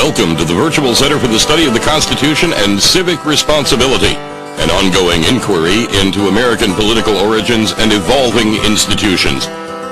Welcome to the Virtual Center for the Study of the Constitution and Civic Responsibility, an ongoing inquiry into American political origins and evolving institutions.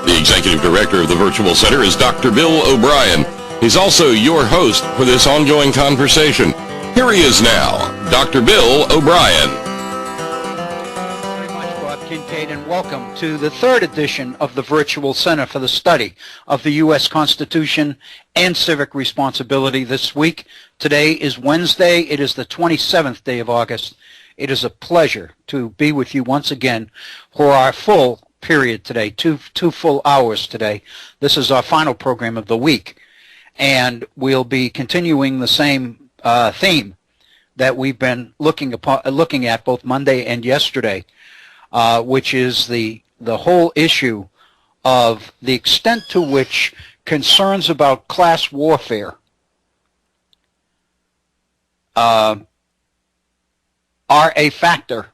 The Executive Director of the Virtual Center is Dr. Bill O'Brien. He's also your host for this ongoing conversation. Here he is now, Dr. Bill O'Brien. Thank you very much, Bob Kincaid, and welcome to the third edition of the Virtual Center for the Study of the U.S. Constitution and Civic Responsibility this week. Today is Wednesday. It is the 27th day of August. It is a pleasure to be with you once again for our full period today, two full hours today. This is our final program of the week, and we'll be continuing the same theme that we've been looking at both Monday and yesterday, which is the whole issue of the extent to which concerns about class warfare are a factor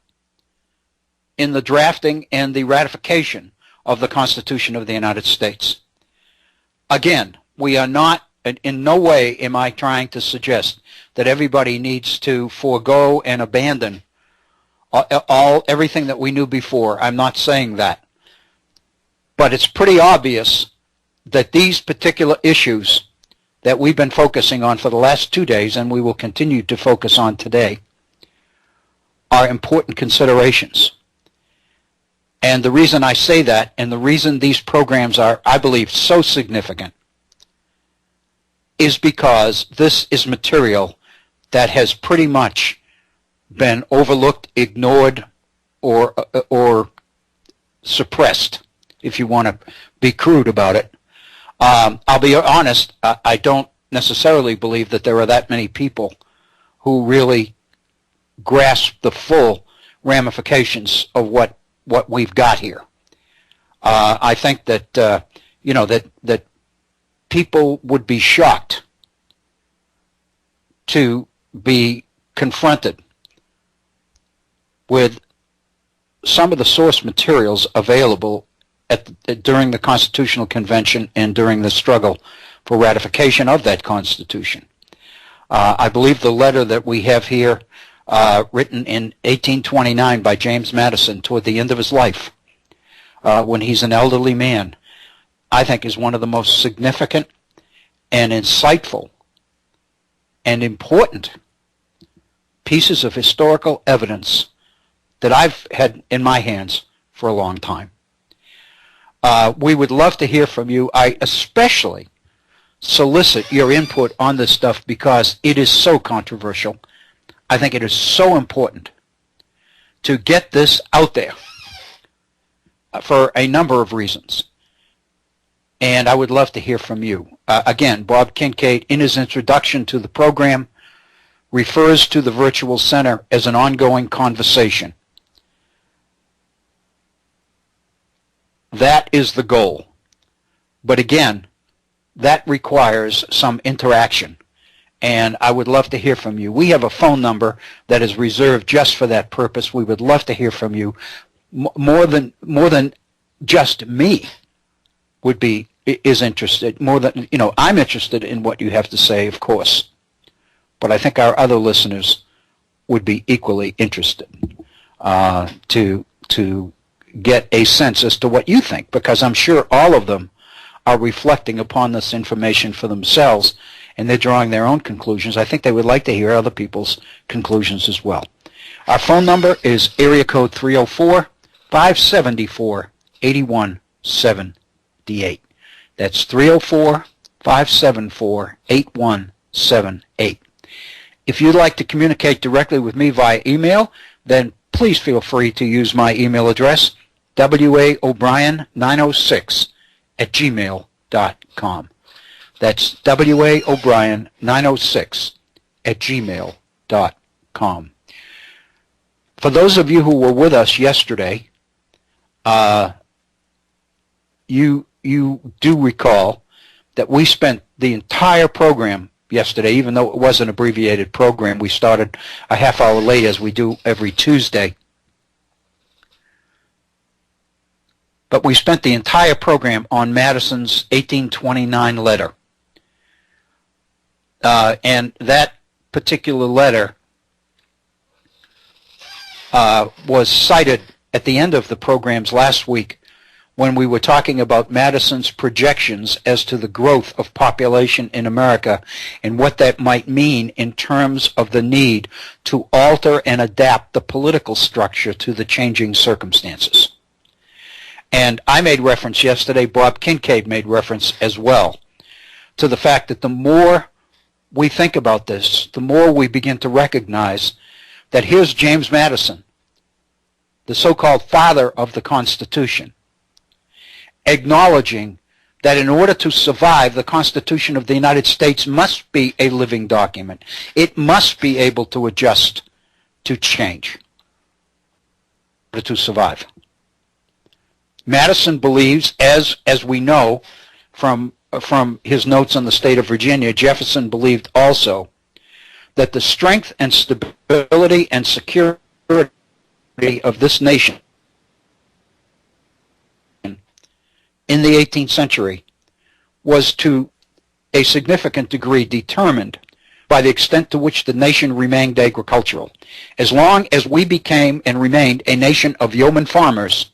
in the drafting and the ratification of the Constitution of the United States. Again, we are not, in no way am I trying to suggest that everybody needs to forego and abandon everything that we knew before. I'm not saying that. But it's pretty obvious that these particular issues that we've been focusing on for the last 2 days, and we will continue to focus on today, are important considerations. And the reason I say that, and the reason these programs are, I believe, so significant, is because this is material that has pretty much been overlooked, ignored, or suppressed, if you want to be crude about it. I'll be honest, I don't necessarily believe that there are that many people who really grasp the full ramifications of what we've got here. I think that that people would be shocked to be confronted with some of the source materials available during the Constitutional Convention and during the struggle for ratification of that Constitution. I believe the letter that we have here, written in 1829 by James Madison toward the end of his life, when he's an elderly man, I think is one of the most significant and insightful and important pieces of historical evidence that I've had in my hands for a long time. We would love to hear from you. I especially solicit your input on this stuff because it is so controversial. I think it is so important to get this out there for a number of reasons. And I would love to hear from you. Again, Bob Kincaid, in his introduction to the program, refers to the Virtual Center as an ongoing conversation. That is the goal. But again, that requires some interaction. And I would love to hear from you. We have a phone number that is reserved just for that purpose. We would love to hear from you. More than just me is interested. More than, I'm interested in what you have to say, of course. But I think our other listeners would be equally interested to get a sense as to what you think, because I'm sure all of them are reflecting upon this information for themselves, and they're drawing their own conclusions. I think they would like to hear other people's conclusions as well. Our phone number is area code 304-574-8178. That's 304-574-8178. If you'd like to communicate directly with me via email, then please feel free to use my email address, waobrien906@gmail.com. That's waobrien906@gmail.com. For those of you who were with us yesterday, you do recall that we spent the entire program yesterday, even though it was an abbreviated program. We started a half hour late, as we do every Tuesday. But we spent the entire program on Madison's 1829 letter. And that particular letter was cited at the end of the programs last week when we were talking about Madison's projections as to the growth of population in America and what that might mean in terms of the need to alter and adapt the political structure to the changing circumstances. And I made reference yesterday, Bob Kincaid made reference as well, to the fact that the more we think about this, the more we begin to recognize that here's James Madison, the so-called father of the Constitution, acknowledging that in order to survive, the Constitution of the United States must be a living document. It must be able to adjust to change in order to survive. Madison believes, as we know from his notes on the state of Virginia, Jefferson believed also that the strength and stability and security of this nation in the 18th century was to a significant degree determined by the extent to which the nation remained agricultural. As long as we became and remained a nation of yeoman farmers,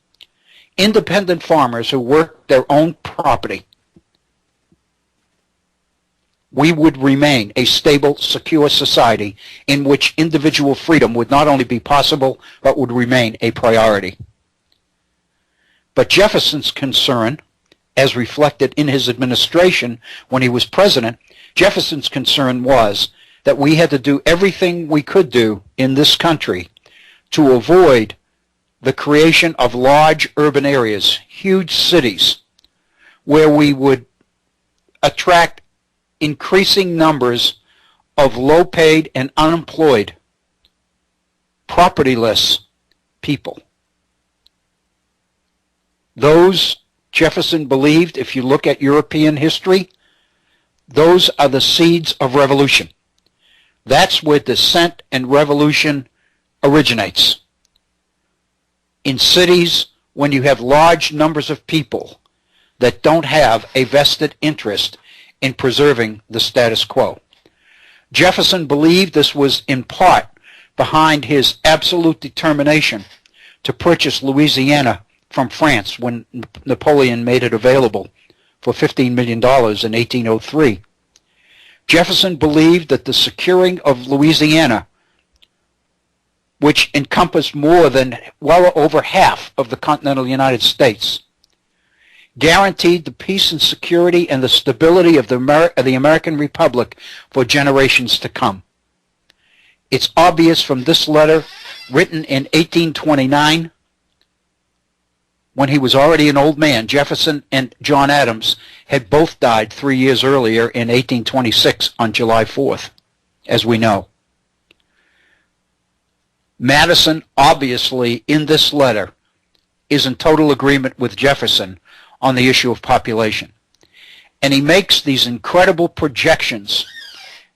independent farmers who worked their own property, we would remain a stable, secure society in which individual freedom would not only be possible, but would remain a priority. But Jefferson's concern, as reflected in his administration when he was president, Jefferson's concern was that we had to do everything we could do in this country to avoid the creation of large urban areas, huge cities, where we would attract increasing numbers of low-paid and unemployed, propertyless people. Those, Jefferson believed, if you look at European history, those are the seeds of revolution. That's where dissent and revolution originates. In cities, when you have large numbers of people that don't have a vested interest in preserving the status quo. Jefferson believed this was in part behind his absolute determination to purchase Louisiana from France when Napoleon made it available for $15 million in 1803. Jefferson believed that the securing of Louisiana, which encompassed more than well over half of the continental United States, guaranteed the peace and security and the stability of the American Republic for generations to come. It's obvious from this letter, written in 1829, when he was already an old man. Jefferson and John Adams had both died 3 years earlier in 1826 on July 4th, as we know. Madison, obviously, in this letter, is in total agreement with Jefferson on the issue of population. And he makes these incredible projections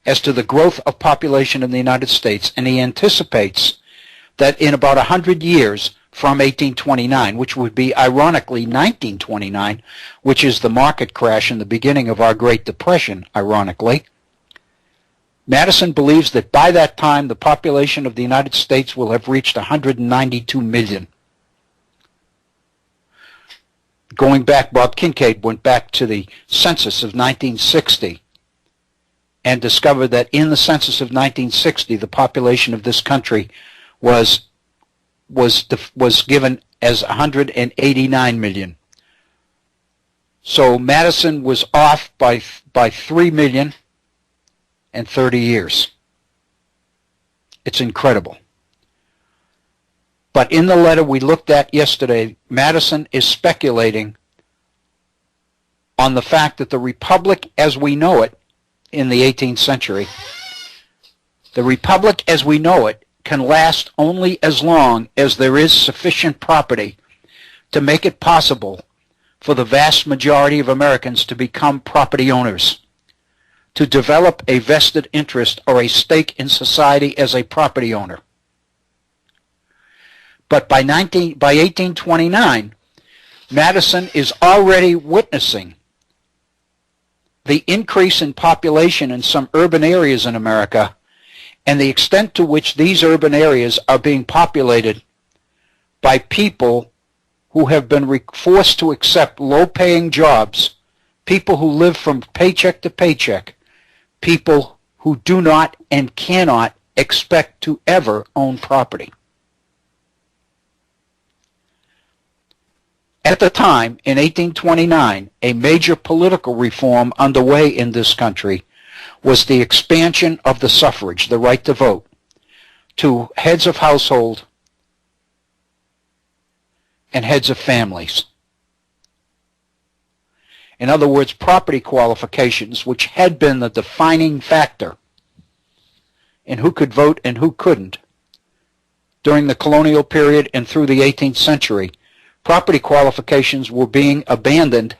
as to the growth of population in the United States, and he anticipates that in about 100 years from 1829, which would be ironically 1929, which is the market crash and the beginning of our Great Depression, ironically, Madison believes that by that time the population of the United States will have reached 192 million. Going back, Bob Kincaid went back to the census of 1960 and discovered that in the census of 1960, the population of this country was given as 189 million. So Madison was off by 3 million and 30 years. It's incredible. But in the letter we looked at yesterday, Madison is speculating on the fact that the Republic as we know it in the 18th century, the Republic as we know it can last only as long as there is sufficient property to make it possible for the vast majority of Americans to become property owners, to develop a vested interest or a stake in society as a property owner. But by 1829, Madison is already witnessing the increase in population in some urban areas in America and the extent to which these urban areas are being populated by people who have been forced to accept low-paying jobs, people who live from paycheck to paycheck, people who do not and cannot expect to ever own property. At the time, in 1829, a major political reform underway in this country was the expansion of the suffrage, the right to vote, to heads of household and heads of families. In other words, property qualifications, which had been the defining factor in who could vote and who couldn't during the colonial period and through the 18th century, property qualifications were being abandoned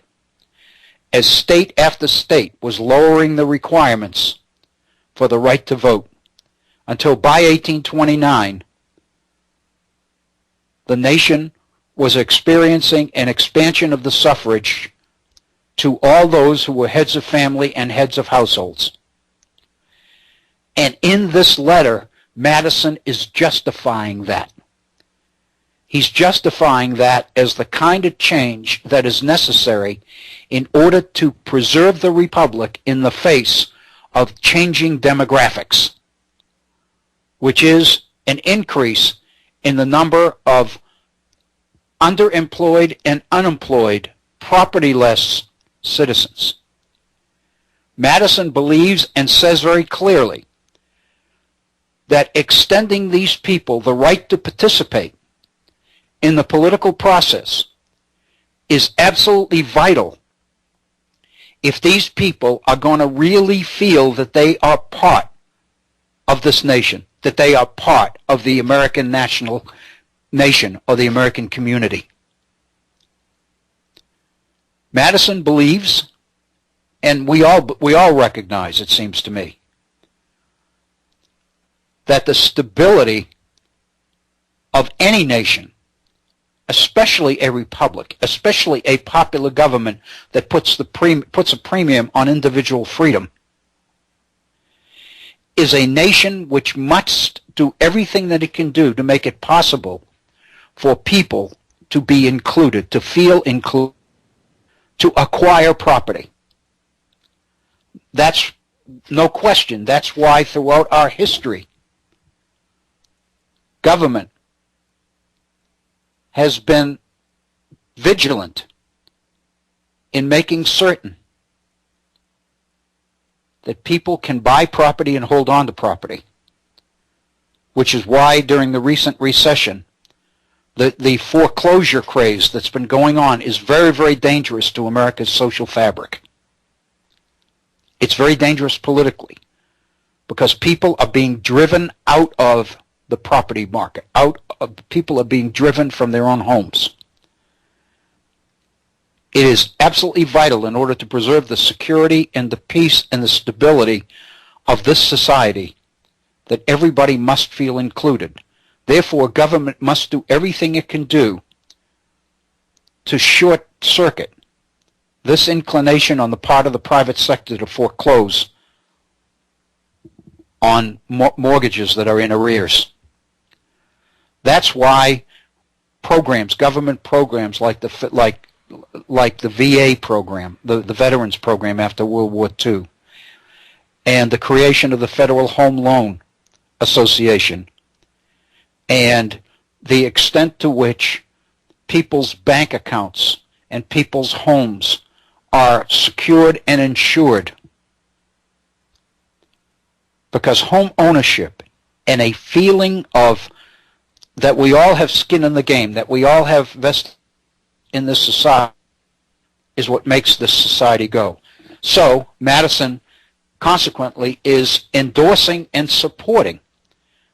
as state after state was lowering the requirements for the right to vote, until by 1829 the nation was experiencing an expansion of the suffrage to all those who were heads of family and heads of households. And in this letter, Madison is justifying that. He's justifying that as the kind of change that is necessary in order to preserve the republic in the face of changing demographics, which is an increase in the number of underemployed and unemployed, propertyless citizens. Madison believes and says very clearly that extending these people the right to participate in the political process is absolutely vital if these people are going to really feel that they are part of this nation, that they are part of the American national nation or the American community. Madison believes, and we all recognize, it seems to me, that the stability of any nation, especially a republic, especially a popular government that puts a premium on individual freedom, is a nation which must do everything that it can do to make it possible for people to be included, to feel included, to acquire property. That's no question. That's why throughout our history, government has been vigilant in making certain that people can buy property and hold on to property, which is why during the recent recession, the foreclosure craze that's been going on is very, very dangerous to America's social fabric. It's very dangerous politically because people are being driven out of the property market. People are being driven from their own homes. It is absolutely vital in order to preserve the security and the peace and the stability of this society that everybody must feel included. Therefore, government must do everything it can do to short-circuit this inclination on the part of the private sector to foreclose on mortgages that are in arrears. That's why programs, government programs like the VA program, the Veterans Program after World War II, and the creation of the Federal Home Loan Association, and the extent to which people's bank accounts and people's homes are secured and insured. Because home ownership and a feeling of that we all have skin in the game, that we all have vested in this society, is what makes this society go. So Madison, consequently, is endorsing and supporting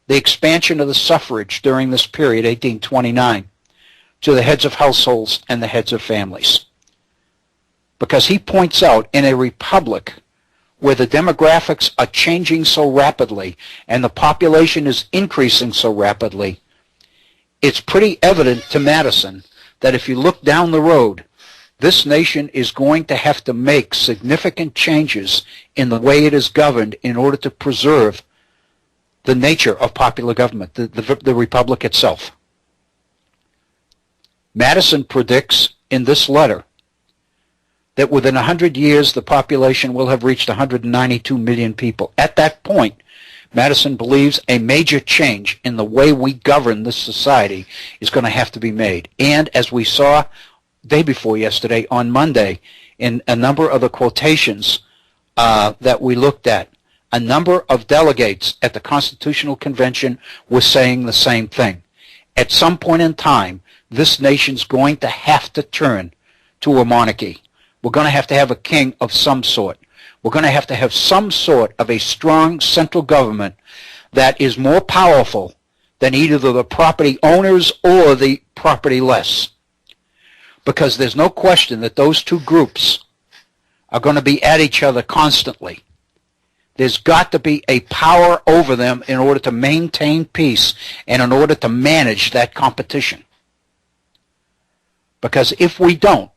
the expansion of the suffrage during this period, 1829, to the heads of households and the heads of families. Because he points out in a republic where the demographics are changing so rapidly and the population is increasing so rapidly, it's pretty evident to Madison that if you look down the road, this nation is going to have to make significant changes in the way it is governed in order to preserve the nature of popular government, the republic itself. Madison predicts in this letter that within 100 years the population will have reached 192 million people. At that point, Madison believes a major change in the way we govern this society is going to have to be made. And as we saw day before yesterday, on Monday, in a number of the quotations that we looked at, a number of delegates at the Constitutional Convention were saying the same thing. At some point in time, this nation's going to have to turn to a monarchy. We're going to have a king of some sort. We're going to have some sort of a strong central government that is more powerful than either the property owners or the property-less. Because there's no question that those two groups are going to be at each other constantly. There's got to be a power over them in order to maintain peace and in order to manage that competition. Because if we don't,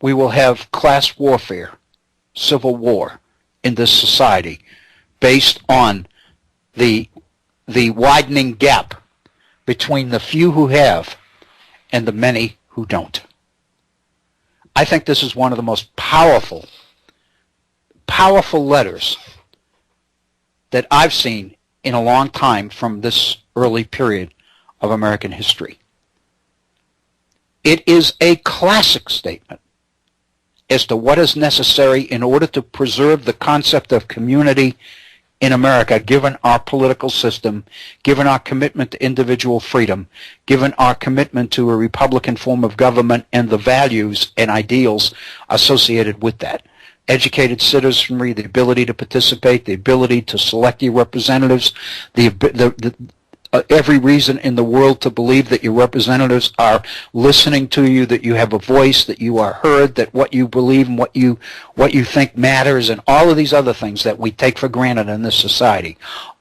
we will have class warfare, civil war in this society based on the widening gap between the few who have and the many who don't. I think this is one of the most powerful letters that I've seen in a long time from this early period of American history. It is a classic statement as to what is necessary in order to preserve the concept of community in America, given our political system, given our commitment to individual freedom, given our commitment to a republican form of government and the values and ideals associated with that. Educated citizenry, the ability to participate, the ability to select your representatives, every reason in the world to believe that your representatives are listening to you, that you have a voice, that you are heard, that what you believe and what you think matters, and all of these other things that we take for granted in this society.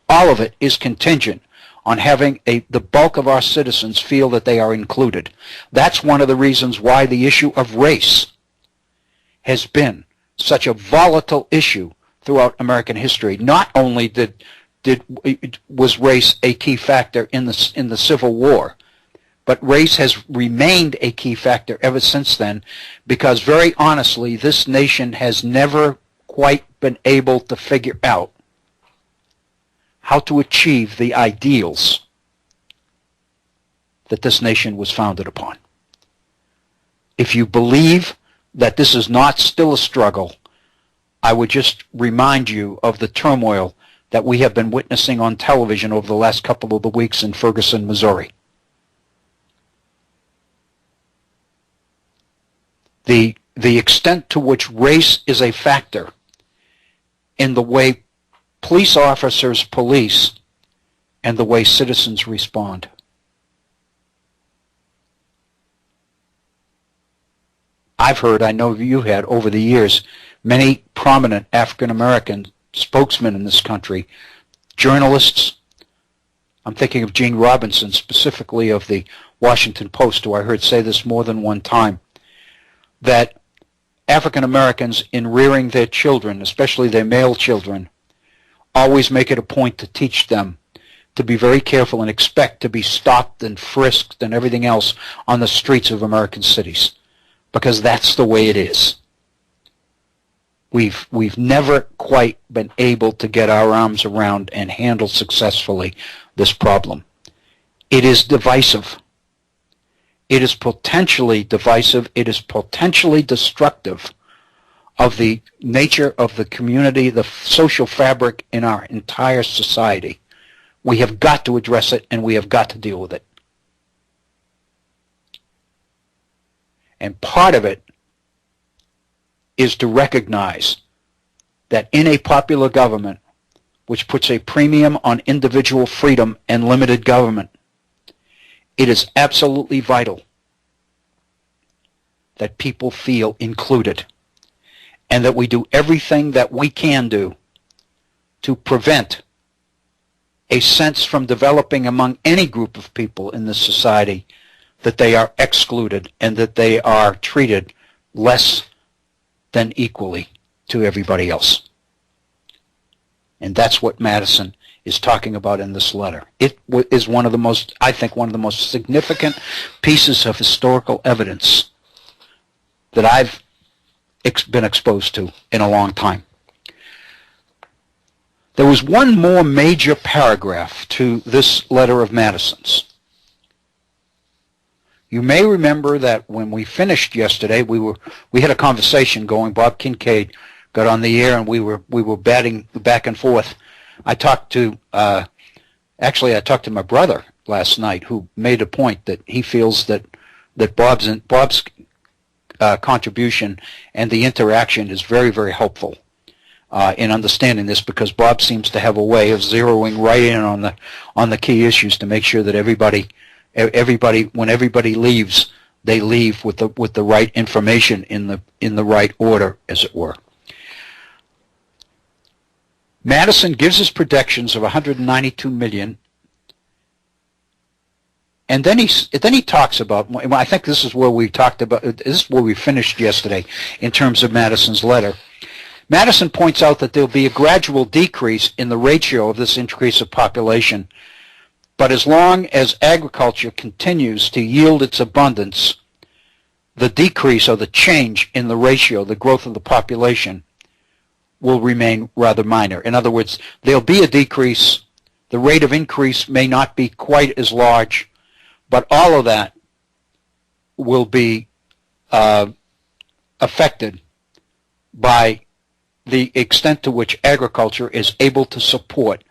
All of it is contingent on having the bulk of our citizens feel that they are included. That's one of the reasons why the issue of race has been such a volatile issue throughout American history. Not only was race a key factor in the Civil War, but race has remained a key factor ever since then, because very honestly, this nation has never quite been able to figure out how to achieve the ideals that this nation was founded upon. If you believe that this is not still a struggle, I would just remind you of the turmoil that we have been witnessing on television over the last couple of the weeks in Ferguson, Missouri. The extent to which race is a factor in the way police officers police and the way citizens respond. I've heard, I know you had over the years, many prominent African-American spokesmen in this country, journalists. I'm thinking of Gene Robinson, specifically of the Washington Post, who I heard say this more than one time, that African Americans, in rearing their children, especially their male children, always make it a point to teach them to be very careful and expect to be stopped and frisked and everything else on the streets of American cities, because that's the way it is. We've never quite been able to get our arms around and handle successfully this problem. It is divisive. It is potentially divisive. It is potentially destructive of the nature of the community, the social fabric in our entire society. We have got to address it, and we have got to deal with it. And part of it is to recognize that in a popular government, which puts a premium on individual freedom and limited government, it is absolutely vital that people feel included, and that we do everything that we can do to prevent a sense from developing among any group of people in this society that they are excluded and that they are treated less than equally to everybody else. And that's what Madison is talking about in this letter. It is one of the most, I think, one of the most significant pieces of historical evidence that I've been exposed to in a long time. There was one more major paragraph to this letter of Madison's. You may remember that when we finished yesterday, we had a conversation going. Bob Kincaid got on the air, and we were batting back and forth. I talked to my brother last night, who made a point that he feels that Bob's contribution and the interaction is very, very helpful in understanding this, because Bob seems to have a way of zeroing right in on the key issues to make sure that everybody, when everybody leaves, they leave with the right information in the right order, as it were. Madison gives his projections of 192 million, and then he talks about. I think this is where we talked about. This is where we finished yesterday in terms of Madison's letter. Madison points out that there will be a gradual decrease in the ratio of this increase of population, but as long as agriculture continues to yield its abundance, the decrease or the change in the ratio, the growth of the population, will remain rather minor. In other words, there'll be a decrease. The rate of increase may not be quite as large, but all of that will be affected by the extent to which agriculture is able to support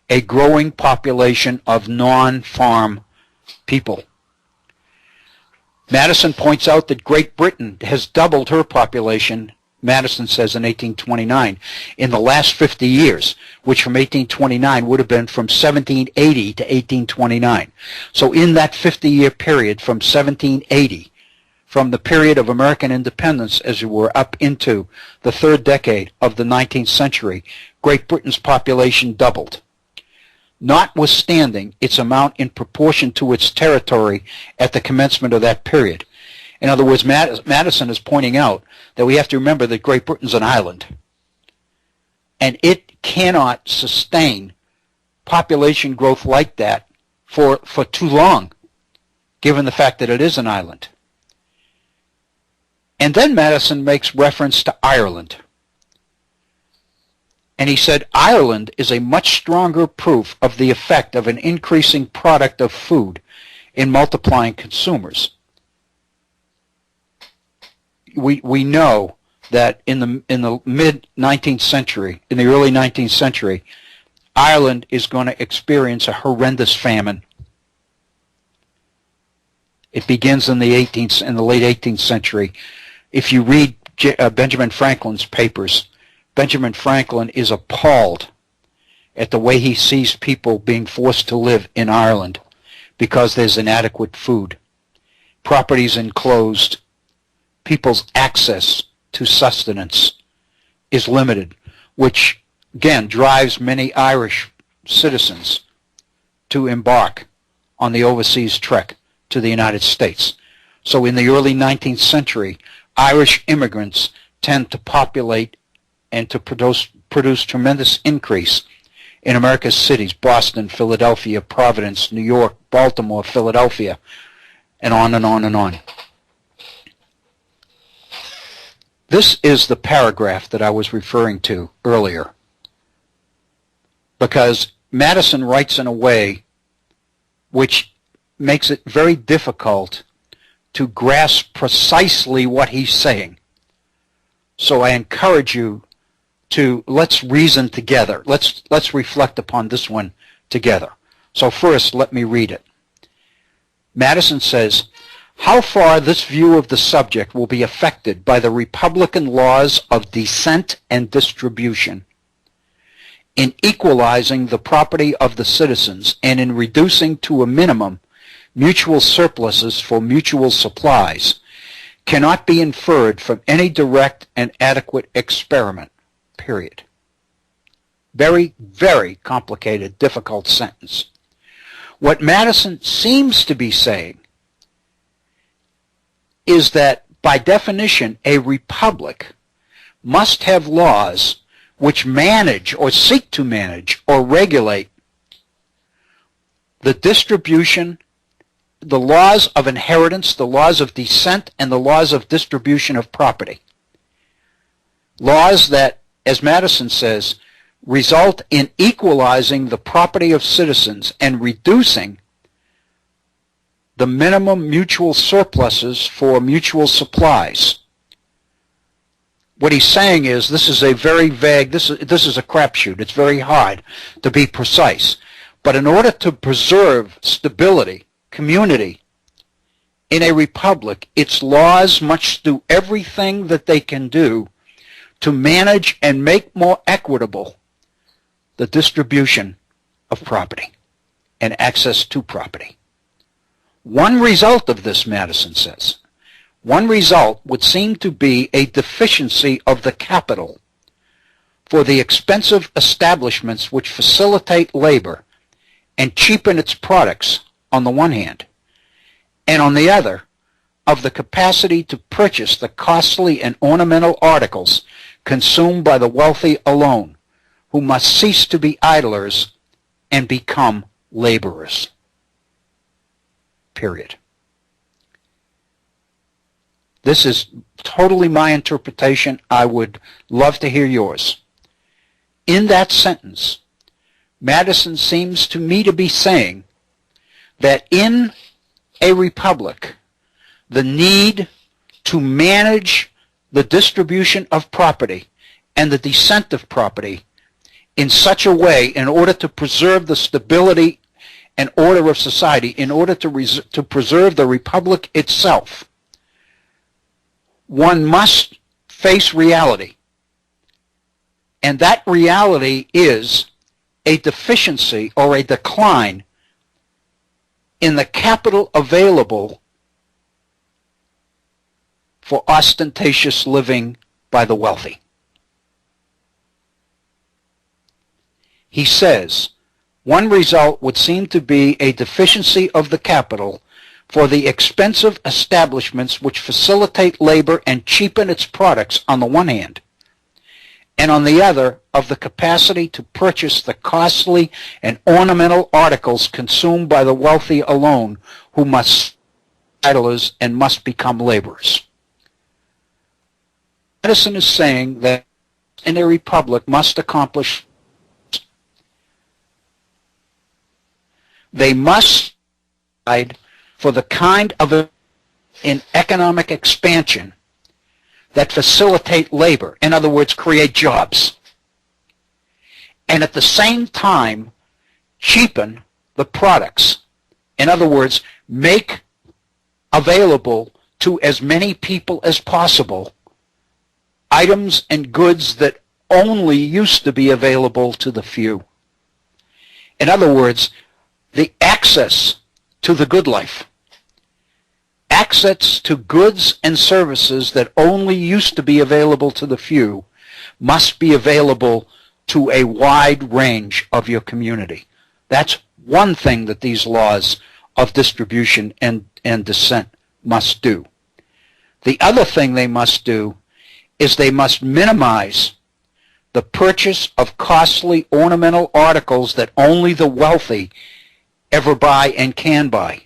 a growing population of non-farm people. Madison points out that Great Britain has doubled her population, Madison says, in 1829, in the last 50 years, which from 1829 would have been from 1780 to 1829. So in that 50-year period from 1780, from the period of American independence, as it were, up into the third decade of the 19th century, Great Britain's population doubled, notwithstanding its amount in proportion to its territory at the commencement of that period. In other words, Madison is pointing out that we have to remember that Great Britain's an island, and it cannot sustain population growth like that for too long, given the fact that it is an island. And then Madison makes reference to Ireland. And he said, Ireland is a much stronger proof of the effect of an increasing product of food in multiplying consumers. We know that in the mid-19th century, in the early 19th century, Ireland is going to experience a horrendous famine. It begins in the late 18th century. If you read Benjamin Franklin's papers, Benjamin Franklin is appalled at the way he sees people being forced to live in Ireland because there's inadequate food. Properties enclosed. People's access to sustenance is limited, which, again, drives many Irish citizens to embark on the overseas trek to the United States. So in the early 19th century, Irish immigrants tend to populate and to produce tremendous increase in America's cities: Boston, Philadelphia, Providence, New York, Baltimore, Philadelphia, and on and on and on. This is the paragraph that I was referring to earlier, because Madison writes in a way which makes it very difficult to grasp precisely what he's saying. So I encourage you to let's reason together. Let's reflect upon this one together. So first, let me read it. Madison says, how far this view of the subject will be affected by the Republican laws of descent and distribution in equalizing the property of the citizens and in reducing to a minimum mutual surpluses for mutual supplies cannot be inferred from any direct and adequate experiment, period. Very, very complicated, difficult sentence. What Madison seems to be saying is that By definition, a republic must have laws which manage or seek to manage or regulate the distribution, the laws of inheritance, the laws of descent, and the laws of distribution of property. Laws that, as Madison says, result in equalizing the property of citizens and reducing the minimum mutual surpluses for mutual supplies. What he's saying is this is a very vague, this is a crapshoot. It's very hard to be precise. But in order to preserve stability, community, in a republic, its laws must do everything that they can do to manage and make more equitable the distribution of property and access to property. One result of this, Madison says, one result would seem to be a deficiency of the capital for the expensive establishments which facilitate labor and cheapen its products on the one hand, and on the other, of the capacity to purchase the costly and ornamental articles consumed by the wealthy alone, who must cease to be idlers and become laborers. Period. This is totally my interpretation. I would love to hear yours. In that sentence, Madison seems to me to be saying that in a republic, the need to manage the distribution of property and the descent of property in such a way in order to preserve the stability and order of society, in order to preserve the republic itself, one must face reality. And that reality is a deficiency or a decline in the capital available for ostentatious living by the wealthy. He says, one result would seem to be a deficiency of the capital for the expensive establishments which facilitate labor and cheapen its products on the one hand, and on the other, of the capacity to purchase the costly and ornamental articles consumed by the wealthy alone, who must be idlers and must become laborers. Madison is saying that in a republic must accomplish, they must provide for the kind of in economic expansion that facilitate labor, in other words, create jobs, and at the same time cheapen the products, in other words, make available to as many people as possible items and goods that only used to be available to the few. In other words, the access to the good life, access to goods and services that only used to be available to the few, must be available to a wide range of your community. That's one thing that these laws of distribution and descent must do. The other thing they must do is they must minimize the purchase of costly ornamental articles that only the wealthy ever buy and can buy.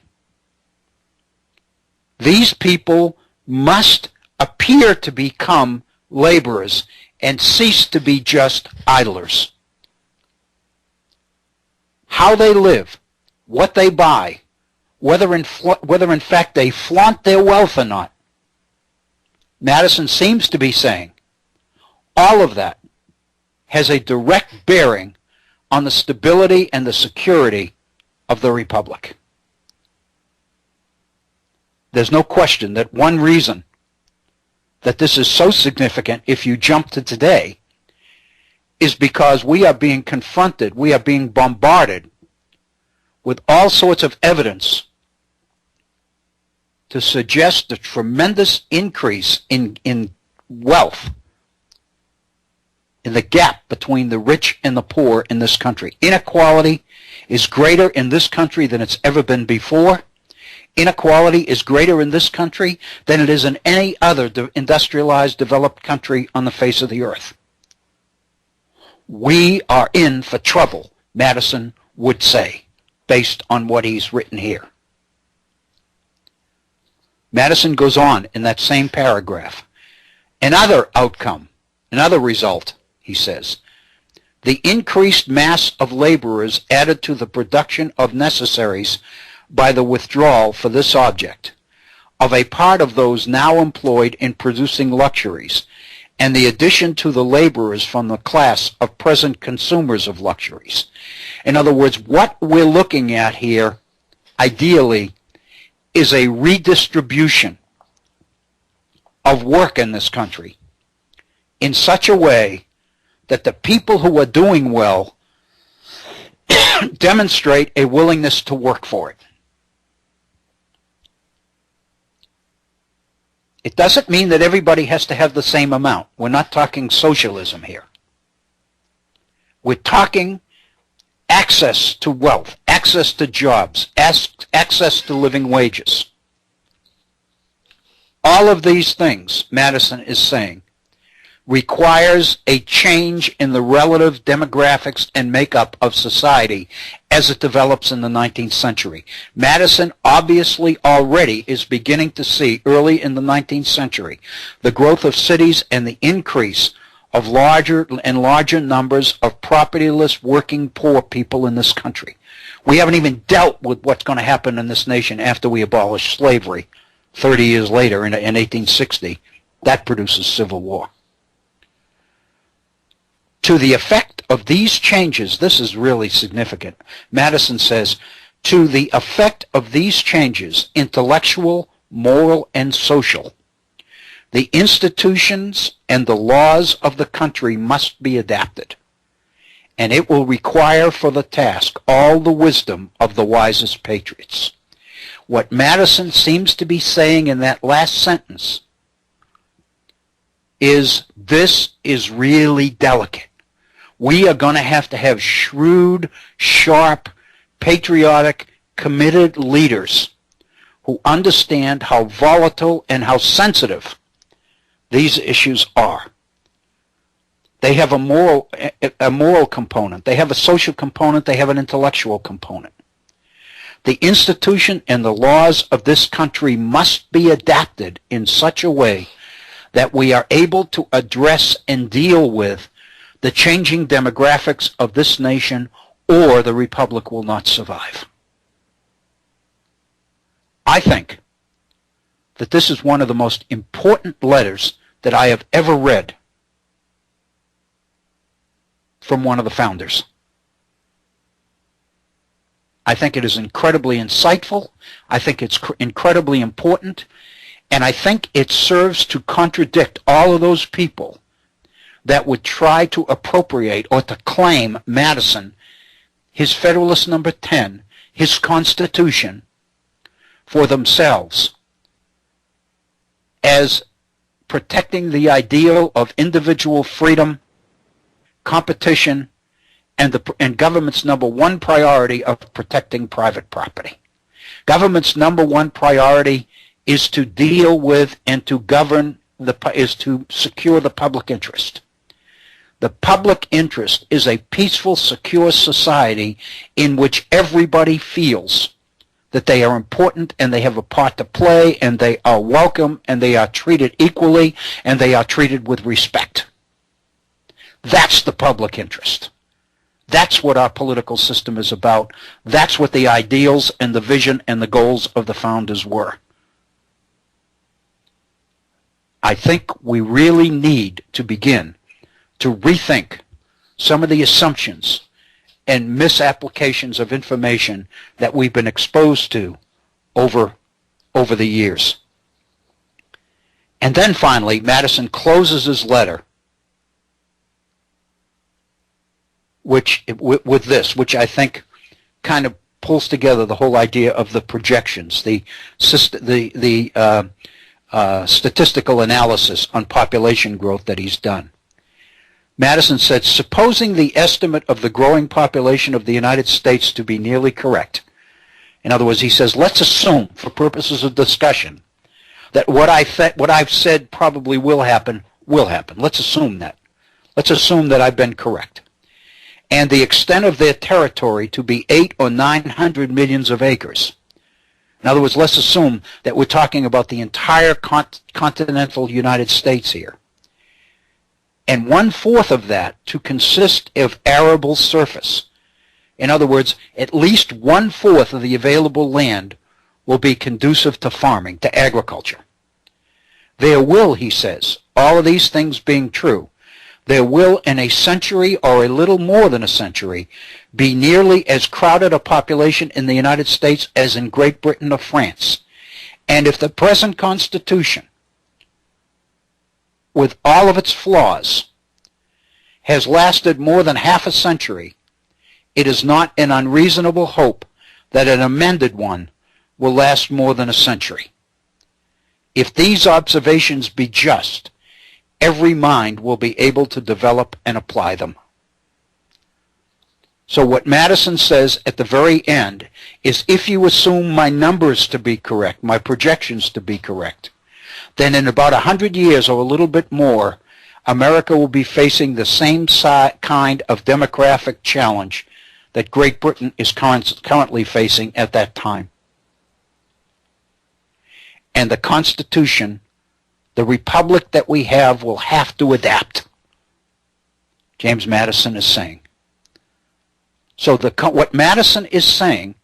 These people must appear to become laborers and cease to be just idlers. How they live, what they buy, whether in fact they flaunt their wealth or not, Madison seems to be saying all of that has a direct bearing on the stability and the security of the republic. There's no question that one reason that this is so significant, if you jump to today, is because we are being confronted, we are being bombarded with all sorts of evidence to suggest the tremendous increase in wealth, in the gap between the rich and the poor in this country. Inequality is greater in this country than it's ever been before. Inequality is greater in this country than it is in any other industrialized, developed country on the face of the earth. We are in for trouble, Madison would say, based on what he's written here. Madison goes on in that same paragraph. Another outcome, another result, he says, the increased mass of laborers added to the production of necessaries by the withdrawal for this object of a part of those now employed in producing luxuries, and the addition to the laborers from the class of present consumers of luxuries. In other words, what we're looking at here, ideally, is a redistribution of work in this country in such a way that the people who are doing well demonstrate a willingness to work for it. It doesn't mean that everybody has to have the same amount. We're not talking socialism here. We're talking access to wealth, access to jobs, access to living wages. All of these things, Madison is saying, requires a change in the relative demographics and makeup of society as it develops in the 19th century. Madison obviously already is beginning to see, early in the 19th century, the growth of cities and the increase of larger and larger numbers of propertyless working poor people in this country. We haven't even dealt with what's going to happen in this nation after we abolish slavery 30 years later in 1860. That produces civil war. To the effect of these changes, this is really significant. Madison says, to the effect of these changes, intellectual, moral, and social, the institutions and the laws of the country must be adapted, and it will require for the task all the wisdom of the wisest patriots. What Madison seems to be saying in that last sentence is, this is really delicate. We are going to have shrewd, sharp, patriotic, committed leaders who understand how volatile and how sensitive these issues are. They have a moral component. They have a social component. They have an intellectual component. The institution and the laws of this country must be adapted in such a way that we are able to address and deal with the changing demographics of this nation, or the republic will not survive. I think that this is one of the most important letters that I have ever read from one of the founders. I think it is incredibly insightful. I think it's incredibly important. And I think it serves to contradict all of those people that would try to appropriate or to claim Madison, his Federalist number 10, his Constitution, for themselves as protecting the ideal of individual freedom, competition, and government's number one priority of protecting private property. Government's number one priority is to deal with and to govern, is to secure the public interest. The public interest is a peaceful, secure society in which everybody feels that they are important and they have a part to play and they are welcome and they are treated equally and they are treated with respect. That's the public interest. That's what our political system is about. That's what the ideals and the vision and the goals of the founders were. I think we really need to begin to rethink some of the assumptions and misapplications of information that we've been exposed to over the years. And then finally, Madison closes his letter with this, which I think kind of pulls together the whole idea of the projections, the statistical analysis on population growth that he's done. Madison said, supposing the estimate of the growing population of the United States to be nearly correct, In other words, he says, let's assume, for purposes of discussion, that what I've said probably will happen, will happen. Let's assume that. Let's assume that I've been correct. And the extent of their territory to be 800 or 900 millions of acres. In other words, let's assume that we're talking about the entire continental United States here. And 1/4 of that to consist of arable surface. In other words, at least 1/4 of the available land will be conducive to farming, to agriculture. There will, he says, all of these things being true, there will in a century or a little more than a century be nearly as crowded a population in the United States as in Great Britain or France. And if the present Constitution, with all of its flaws, has lasted more than half a century, it is not an unreasonable hope that an amended one will last more than a century. If these observations be just, every mind will be able to develop and apply them. So what Madison says at the very end is, if you assume my numbers to be correct, my projections to be correct, then in about 100 years or a little bit more, America will be facing the same kind of demographic challenge that Great Britain is currently facing at that time. And the Constitution, the republic that we have, will have to adapt, James Madison is saying. So what Madison is saying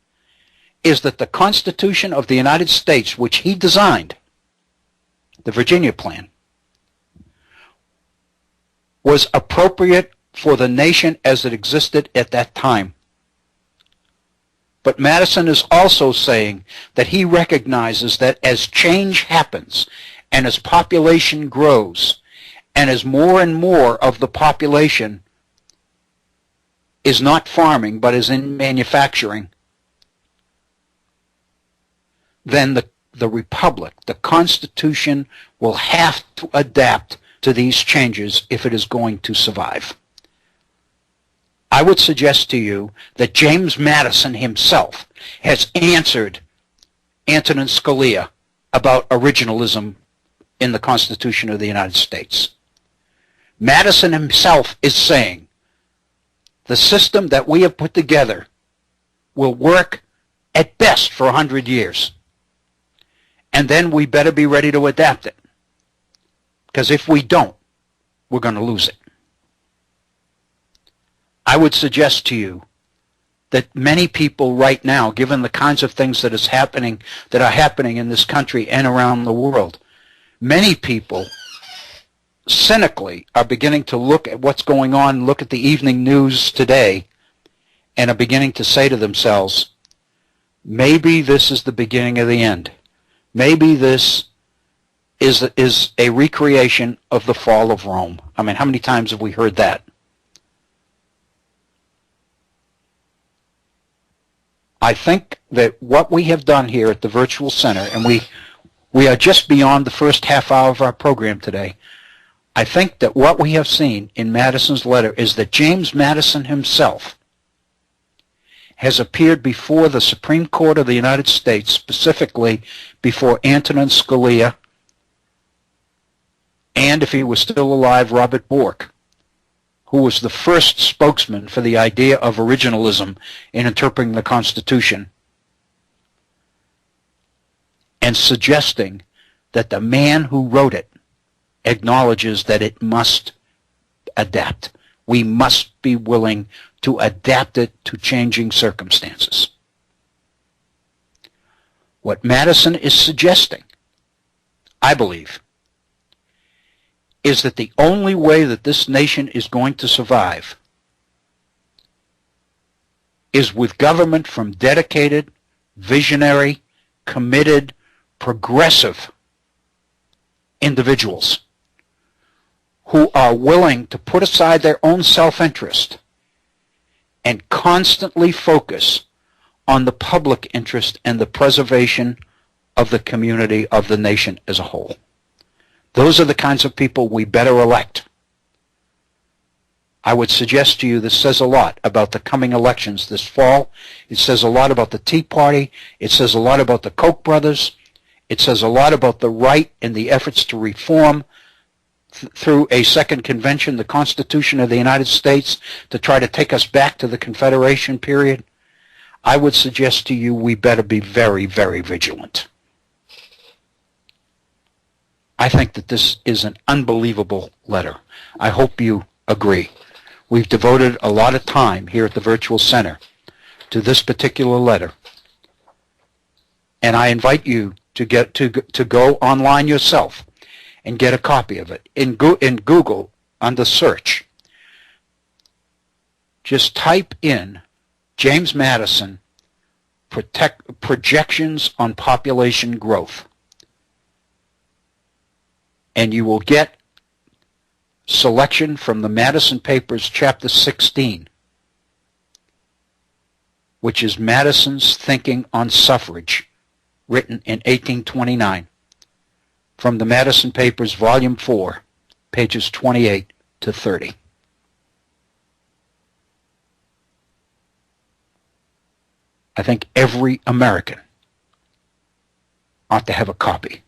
is that the Constitution of the United States, which he designed, the Virginia Plan, was appropriate for the nation as it existed at that time. But Madison is also saying that he recognizes that as change happens and as population grows and as more and more of the population is not farming but is in manufacturing, then the republic, the Constitution, will have to adapt to these changes if it is going to survive. I would suggest to you that James Madison himself has answered Antonin Scalia about originalism in the Constitution of the United States. Madison himself is saying the system that we have put together will work at best for 100 years. And then we better be ready to adapt it. Because if we don't, we're going to lose it. I would suggest to you that many people right now, given the kinds of things that are happening in this country and around the world, many people cynically are beginning to look at what's going on, look at the evening news today, and are beginning to say to themselves, maybe this is the beginning of the end. Maybe this is a recreation of the fall of Rome. I mean, how many times have we heard that? I think that what we have done here at the Virtual Center, and we are just beyond the first half hour of our program today, I think that what we have seen in Madison's letter is that James Madison himself has appeared before the Supreme Court of the United States, specifically before Antonin Scalia, and if he was still alive, Robert Bork, who was the first spokesman for the idea of originalism in interpreting the Constitution, and suggesting that the man who wrote it acknowledges that it must adapt. We must be willing to adapt it to changing circumstances. What Madison is suggesting, I believe, is that the only way that this nation is going to survive is with government from dedicated, visionary, committed, progressive individuals who are willing to put aside their own self-interest and constantly focus on the public interest and the preservation of the community, of the nation as a whole. Those are the kinds of people we better elect. I would suggest to you this says a lot about the coming elections this fall. It says a lot about the Tea Party. It says a lot about the Koch brothers. It says a lot about the right and the efforts to reform through a second convention, the Constitution of the United States, to try to take us back to the Confederation period. I would suggest to you we better be very, very vigilant. I think that this is an unbelievable letter. I hope you agree. We've devoted a lot of time here at the Virtual Center to this particular letter. And I invite you to go online yourself and get a copy of it. In Google, under search, just type in James Madison projections on population growth, and you will get selection from the Madison Papers, Chapter 16, which is Madison's Thinking on Suffrage, written in 1829, from the Madison Papers, Volume 4, pages 28 to 30. I think every American ought to have a copy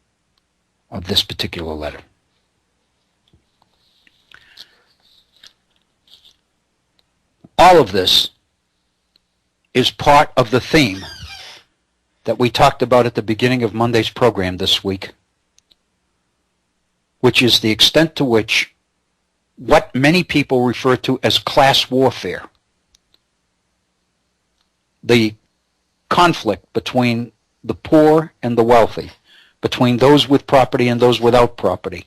of this particular letter. All of this is part of the theme that we talked about at the beginning of Monday's program this week, which is the extent to which what many people refer to as class warfare, the conflict between the poor and the wealthy, between those with property and those without property,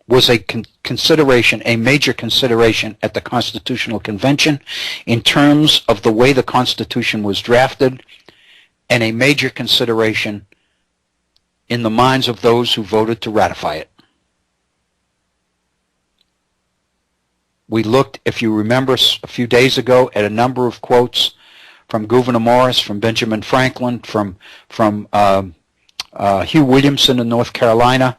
was a consideration, a major consideration at the Constitutional Convention in terms of the way the Constitution was drafted, and a major consideration in the minds of those who voted to ratify it. We looked, if you remember, a few days ago at a number of quotes from Gouverneur Morris, from Benjamin Franklin, from Hugh Williamson in North Carolina.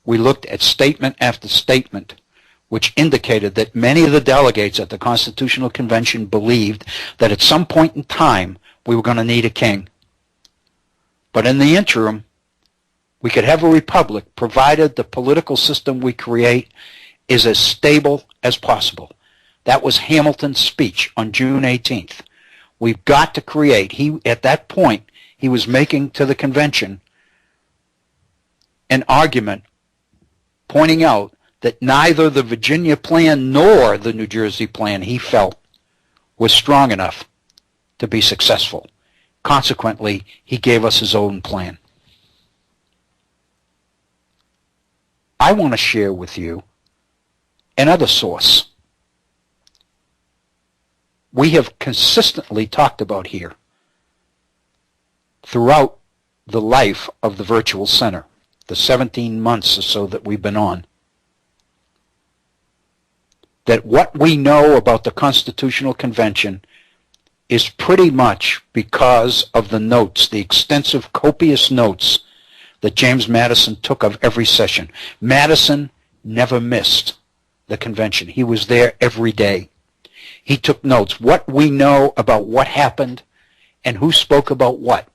We looked at statement after statement which indicated that many of the delegates at the Constitutional Convention believed that at some point in time we were going to need a king. But in the interim, we could have a republic provided the political system we create is as stable as possible. That was Hamilton's speech on June 18th. We've got to create, at that point, he was making to the convention an argument pointing out that neither the Virginia plan nor the New Jersey plan, he felt, was strong enough to be successful. Consequently, he gave us his own plan. I want to share with you another source we have consistently talked about here throughout the life of the Virtual Center, the 17 months or so that we've been on, that what we know about the Constitutional Convention is pretty much because of the notes, the extensive, copious notes that James Madison took of every session. Madison never missed the convention. He was there every day. He took notes. What we know about what happened and who spoke about what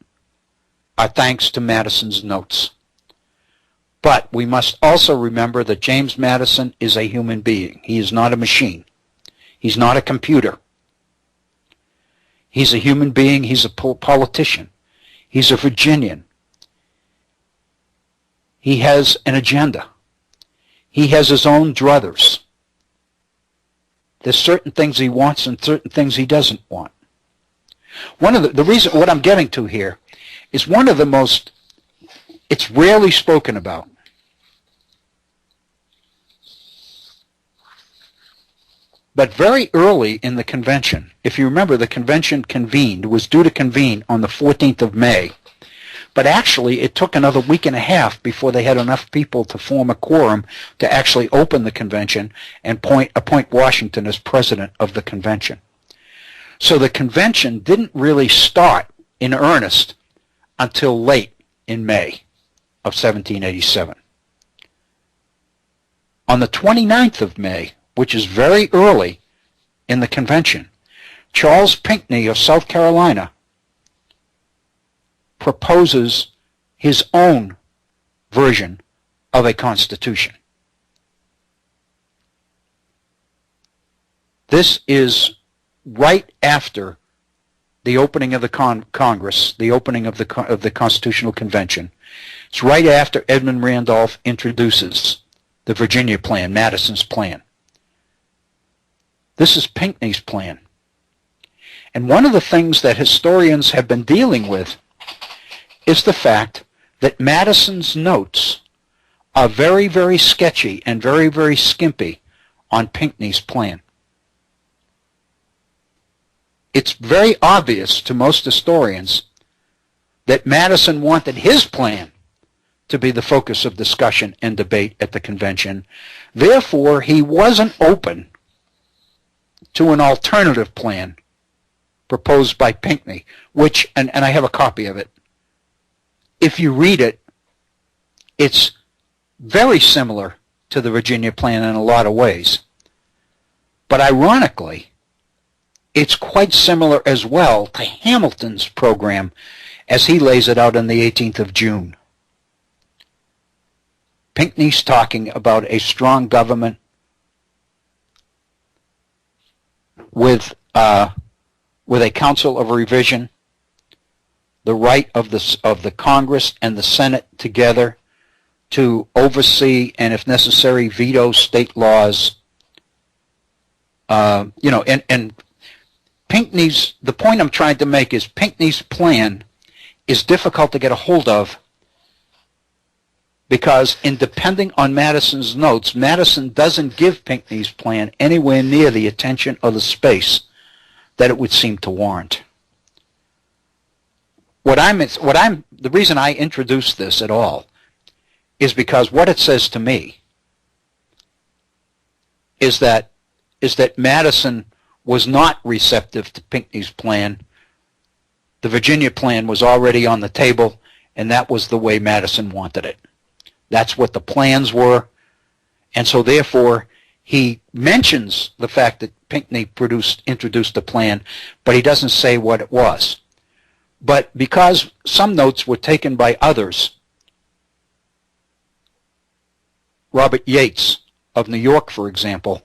are thanks to Madison's notes. But we must also remember that James Madison is a human being. He is not a machine. He's not a computer. He's a human being. He's a politician. He's a Virginian. He has an agenda. He has his own druthers. There's certain things he wants and certain things he doesn't want. One of the reason, what I'm getting to here, is one of the most, it's rarely spoken about. But very early in the convention, if you remember, the convention was due to convene on the 14th of May. But actually, it took another week and a half before they had enough people to form a quorum to actually open the convention and appoint Washington as president of the convention. So the convention didn't really start in earnest until late in May of 1787. On the 29th of May, which is very early in the convention, Charles Pinckney of South Carolina proposes his own version of a constitution. This is right after the opening of the Congress, the opening of the Constitutional Convention. It's right after Edmund Randolph introduces the Virginia Plan, Madison's plan. This is Pinckney's plan. And one of the things that historians have been dealing with is the fact that Madison's notes are very, very sketchy and very, very skimpy on Pinckney's plan. It's very obvious to most historians that Madison wanted his plan to be the focus of discussion and debate at the convention. Therefore, he wasn't open to an alternative plan proposed by Pinckney, which, and I have a copy of it. If you read it, it's very similar to the Virginia Plan in a lot of ways. But ironically, it's quite similar as well to Hamilton's program as he lays it out on the 18th of June. Pinckney's talking about a strong government with a council of revision, the right of the Congress and the Senate together to oversee and, if necessary, veto state laws. And Pinckney's, the point I'm trying to make is Pinckney's plan is difficult to get a hold of because in depending on Madison's notes, Madison doesn't give Pinckney's plan anywhere near the attention or the space that it would seem to warrant. The reason I introduced this at all is because what it says to me is that Madison was not receptive to Pinckney's plan. The Virginia plan was already on the table, and that was the way Madison wanted it. That's what the plans were, and so therefore he mentions the fact that Pinckney introduced the plan, but he doesn't say what it was. But because some notes were taken by others, Robert Yates of New York, for example,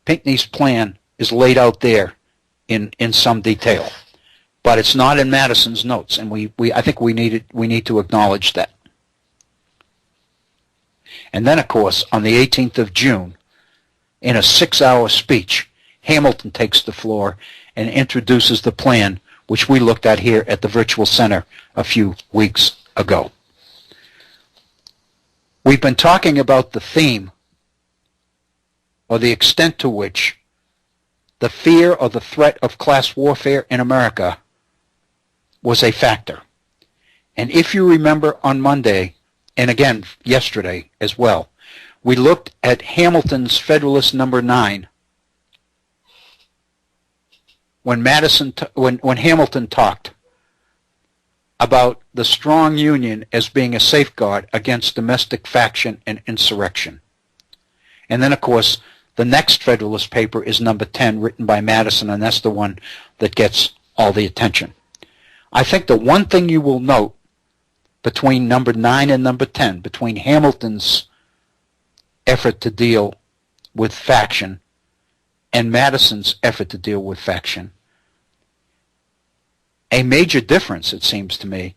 Pinckney's plan is laid out there in some detail, but it's not in Madison's notes, and I think we need to acknowledge that. And then, of course, on the 18th of June, in a 6-hour speech, Hamilton takes the floor and introduces the plan, which we looked at here at the Virtual Center a few weeks ago. We've been talking about the theme, or the extent to which the fear or the threat of class warfare in America was a factor. And if you remember on Monday, and again yesterday as well, we looked at Hamilton's Federalist number 9 when Hamilton talked about the strong union as being a safeguard against domestic faction and insurrection. And then, of course, the next Federalist paper is number 10, written by Madison, and that's the one that gets all the attention. I think the one thing you will note between number 9 and number 10, between Hamilton's effort to deal with faction and Madison's effort to deal with faction, a major difference, it seems to me,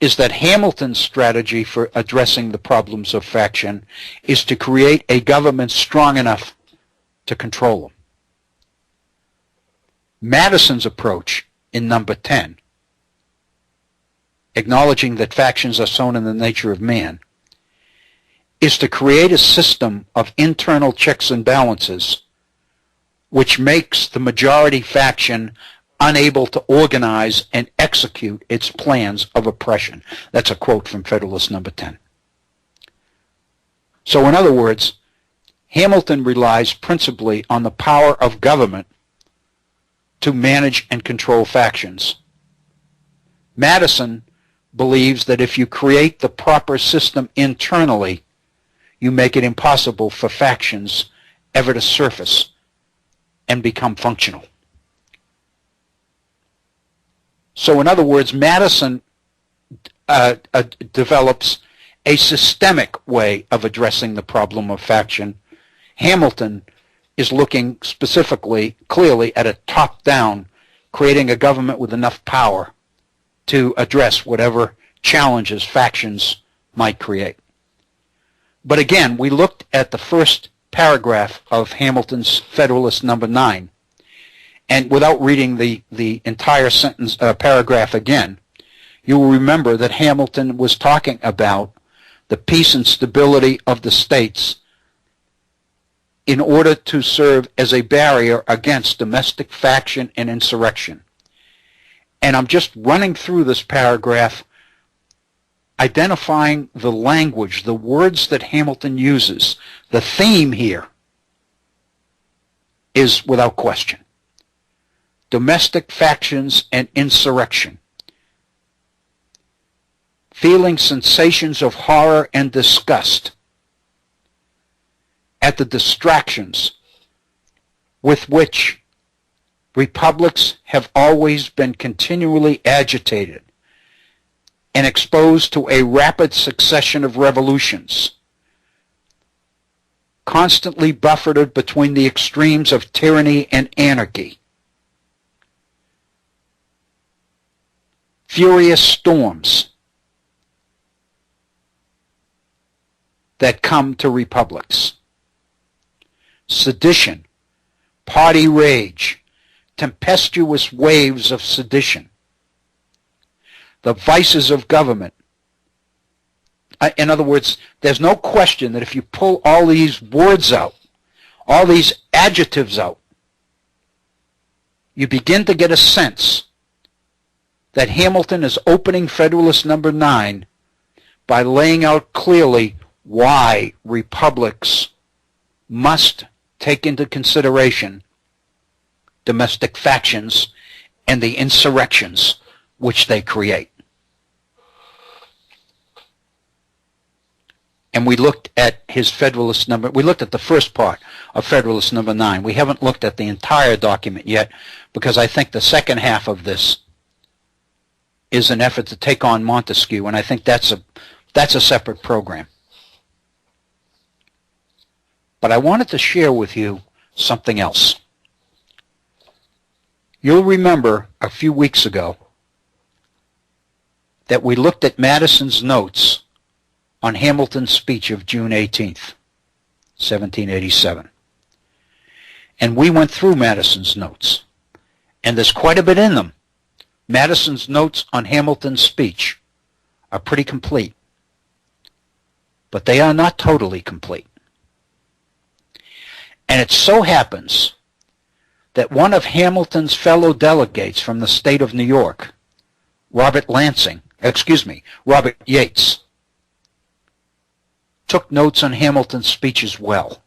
is that Hamilton's strategy for addressing the problems of faction is to create a government strong enough to control them. Madison's approach in number 10, acknowledging that factions are sown in the nature of man, is to create a system of internal checks and balances which makes the majority faction unable to organize and execute its plans of oppression. That's a quote from Federalist number 10. So in other words, Hamilton relies principally on the power of government to manage and control factions. Madison believes that if you create the proper system internally, you make it impossible for factions ever to surface and become functional. So in other words, Madison develops a systemic way of addressing the problem of faction. Hamilton is looking specifically, clearly, at a top-down, creating a government with enough power to address whatever challenges factions might create. But again, we looked at the first paragraph of Hamilton's Federalist number 9, and without reading the entire sentence, paragraph again, you will remember that Hamilton was talking about the peace and stability of the states in order to serve as a barrier against domestic faction and insurrection. And I'm just running through this paragraph, identifying the language, the words that Hamilton uses. The theme here is without question domestic factions and insurrection. Feeling sensations of horror and disgust at the distractions with which republics have always been continually agitated and exposed to a rapid succession of revolutions, constantly buffeted between the extremes of tyranny and anarchy. Furious storms that come to republics. Sedition, party rage, tempestuous waves of sedition. The vices of government. In other words, there's no question that if you pull all these words out, all these adjectives out, you begin to get a sense that Hamilton is opening Federalist number 9 by laying out clearly why republics must take into consideration domestic factions and the insurrections which they create. And we looked at his Federalist number, we looked at the first part of Federalist number 9. We haven't looked at the entire document yet because I think the second half of this is an effort to take on Montesquieu, and I think that's a separate program. But I wanted to share with you something else. You'll remember a few weeks ago that we looked at Madison's notes on Hamilton's speech of June 18th, 1787. And we went through Madison's notes, and there's quite a bit in them. Madison's notes on Hamilton's speech are pretty complete, but they are not totally complete. And it so happens that one of Hamilton's fellow delegates from the state of New York, Robert Yates, took notes on Hamilton's speech as well.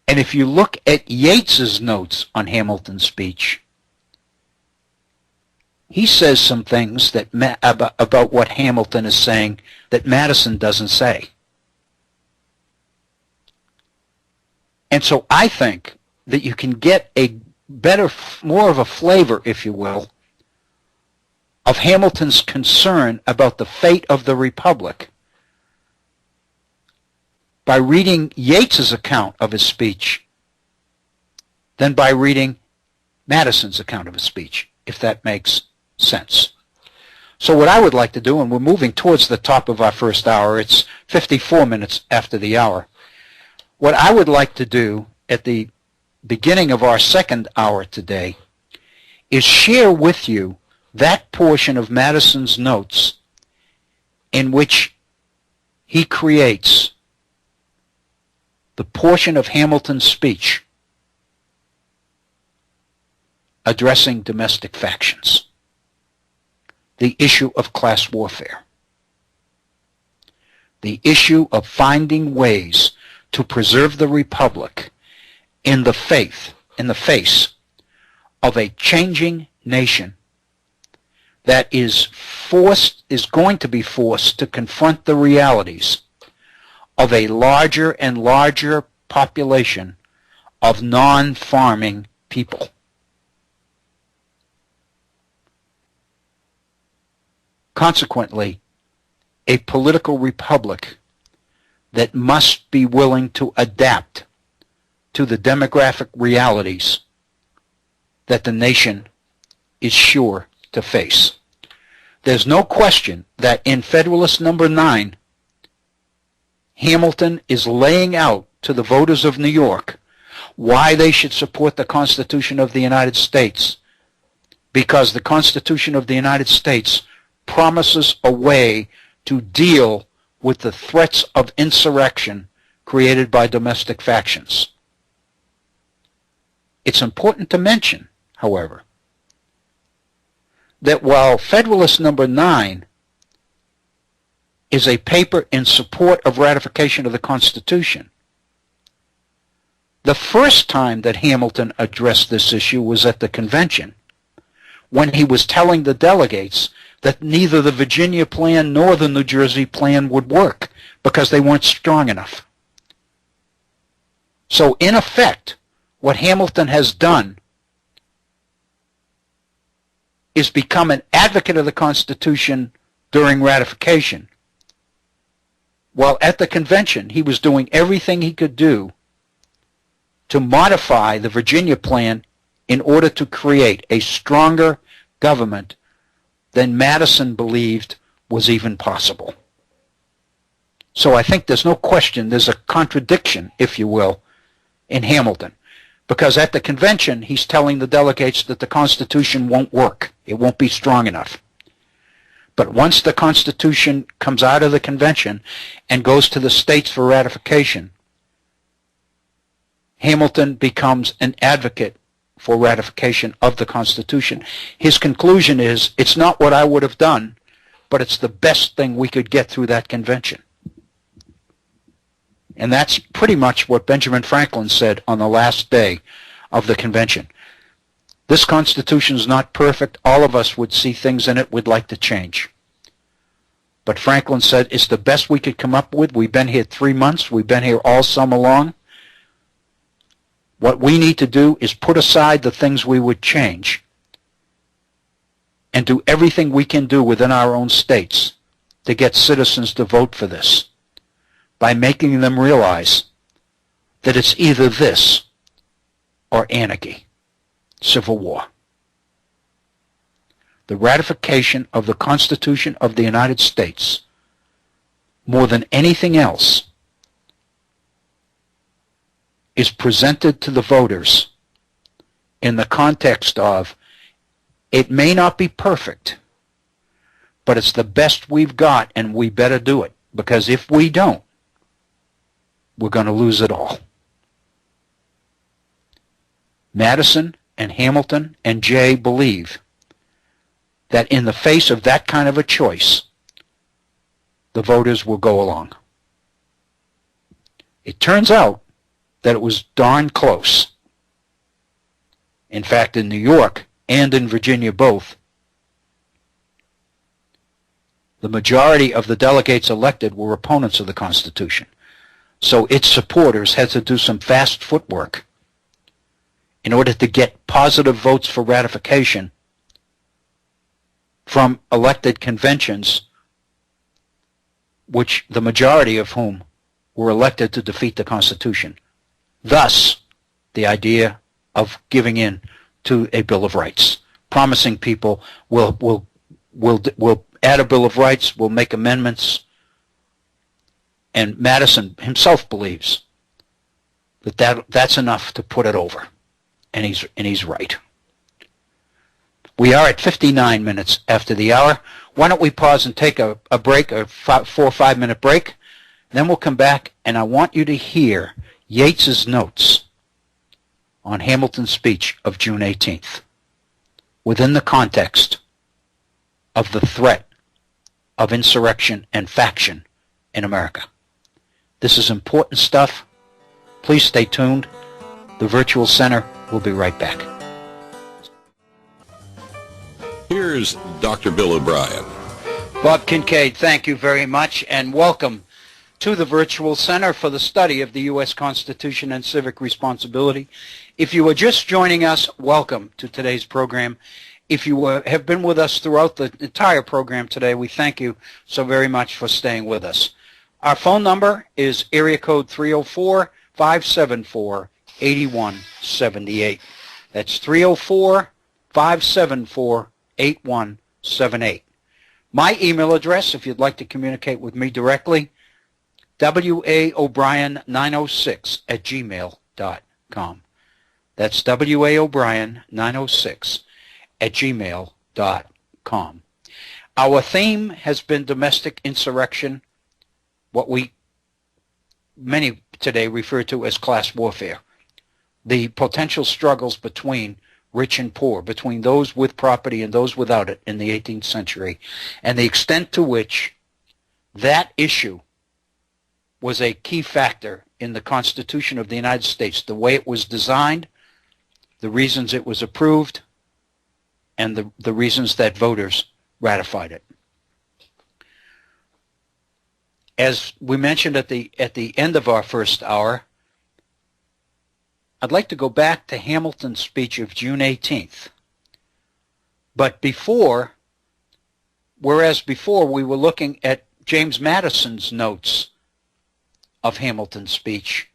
And if you look at Yates's notes on Hamilton's speech, he says some things that about what Hamilton is saying that Madison doesn't say. And so I think that you can get a better, more of a flavor, if you will, of Hamilton's concern about the fate of the Republic by reading Yates's account of his speech than by reading Madison's account of his speech, if that makes sense. So what I would like to do, and we're moving towards the top of our first hour, it's 54 minutes after the hour. What I would like to do at the beginning of our second hour today is share with you that portion of Madison's notes in which he creates the portion of Hamilton's speech addressing domestic factions, the issue of class warfare, the issue of finding ways to preserve the Republic in the face of a changing nation that is going to be forced to confront the realities of a larger and larger population of non-farming people. Consequently, a political republic that must be willing to adapt to the demographic realities that the nation is sure to face. There's no question that in Federalist number 9, Hamilton is laying out to the voters of New York why they should support the Constitution of the United States, because the Constitution of the United States promises a way to deal with the threats of insurrection created by domestic factions. It's important to mention, however, that while Federalist number 9 is a paper in support of ratification of the Constitution, the first time that Hamilton addressed this issue was at the convention, when he was telling the delegates that neither the Virginia plan nor the New Jersey plan would work because they weren't strong enough. So in effect, what Hamilton has done is become an advocate of the Constitution during ratification, while at the convention he was doing everything he could do to modify the Virginia plan in order to create a stronger government than Madison believed was even possible. So I think there's no question there's a contradiction, if you will, in Hamilton. Because at the convention, he's telling the delegates that the Constitution won't work. It won't be strong enough. But once the Constitution comes out of the convention and goes to the states for ratification, Hamilton becomes an advocate for ratification of the Constitution. His conclusion is, it's not what I would have done, but it's the best thing we could get through that convention. And that's pretty much what Benjamin Franklin said on the last day of the convention. This Constitution is not perfect. All of us would see things in it we'd like to change. But Franklin said, it's the best we could come up with. We've been here 3 months. We've been here all summer long. What we need to do is put aside the things we would change and do everything we can do within our own states to get citizens to vote for this, by making them realize that it's either this or anarchy, civil war. The ratification of the Constitution of the United States, more than anything else, is presented to the voters in the context of, it may not be perfect, but it's the best we've got and we better do it, because if we don't, we're going to lose it all. Madison and Hamilton and Jay believe that in the face of that kind of a choice, the voters will go along. It turns out that it was darn close. In fact, in New York and in Virginia both, the majority of the delegates elected were opponents of the Constitution. So its supporters had to do some fast footwork in order to get positive votes for ratification from elected conventions, which the majority of whom were elected to defeat the Constitution. Thus, the idea of giving in to a Bill of Rights, promising people we'll add a Bill of Rights, we'll make amendments. And Madison himself believes that that's enough to put it over, and he's right. We are at 59 minutes after the hour. Why don't we pause and take a break, a 4 or 5 minute break? Then we'll come back, and I want you to hear Yates's notes on Hamilton's speech of June 18th within the context of the threat of insurrection and faction in America. This is important stuff. Please stay tuned. The Virtual Center will be right back. Here here's Dr. Bill O'Brien. Bob Kincaid, thank you very much, and welcome to the Virtual Center for the Study of the U.S. Constitution and Civic Responsibility. If you are just joining us, welcome to today's program. If you have been with us throughout the entire program today, we thank you so very much for staying with us. Our phone number is area code 304-574-8178. That's 304-574-8178. My email address, if you'd like to communicate with me directly, waobrien906@gmail.com. That's waobrien906@gmail.com. Our theme has been domestic insurrection, what many today refer to as class warfare, the potential struggles between rich and poor, between those with property and those without it in the 18th century, and the extent to which that issue was a key factor in the Constitution of the United States, the way it was designed, the reasons it was approved, and the reasons that voters ratified it. As we mentioned at the end of our first hour, I'd like to go back to Hamilton's speech of June 18th. But whereas before we were looking at James Madison's notes of Hamilton's speech,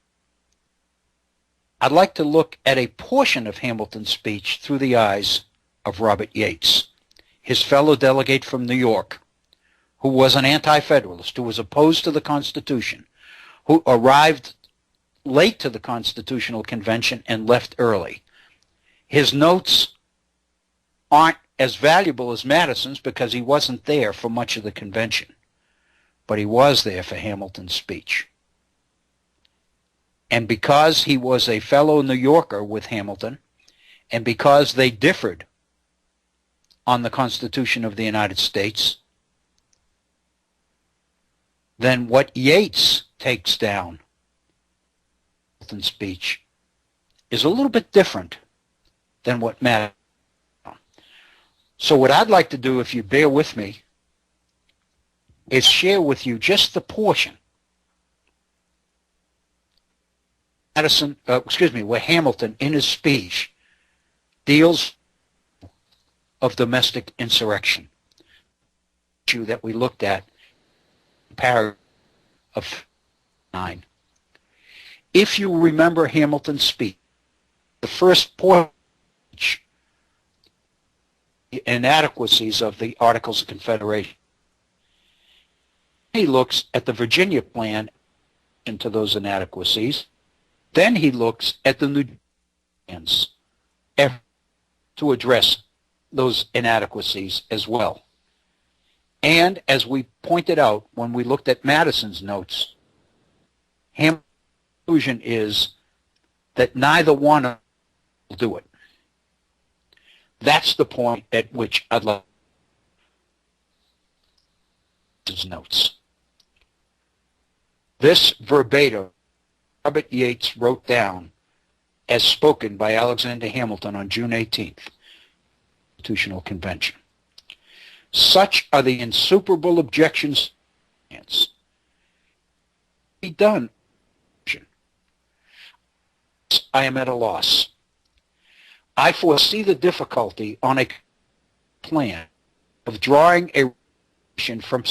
I'd like to look at a portion of Hamilton's speech through the eyes of Robert Yates, his fellow delegate from New York, who was an anti-Federalist, who was opposed to the Constitution, who arrived late to the Constitutional Convention and left early. His notes aren't as valuable as Madison's because he wasn't there for much of the convention, but he was there for Hamilton's speech. And because he was a fellow New Yorker with Hamilton, and because they differed on the Constitution of the United States, then what Yates takes down speech is a little bit different than what Madison. So what I'd like to do, if you bear with me, is share with you just the portion where Hamilton in his speech deals of domestic insurrection, issue that we looked at in paragraph of 9. If you remember Hamilton's speech, the first point, inadequacies of the Articles of Confederation, he looks at the Virginia plan into those inadequacies. Then he looks at the New plans to address those inadequacies as well. And as we pointed out when we looked at Madison's notes, Hamilton's conclusion is that neither one will do it. That's the point at which I'd like his notes. This verbatim, Robert Yates wrote down as spoken by Alexander Hamilton on June 18th, Constitutional Convention. Such are the insuperable objections be done. I am at a loss. I foresee the difficulty on a plan of drawing a from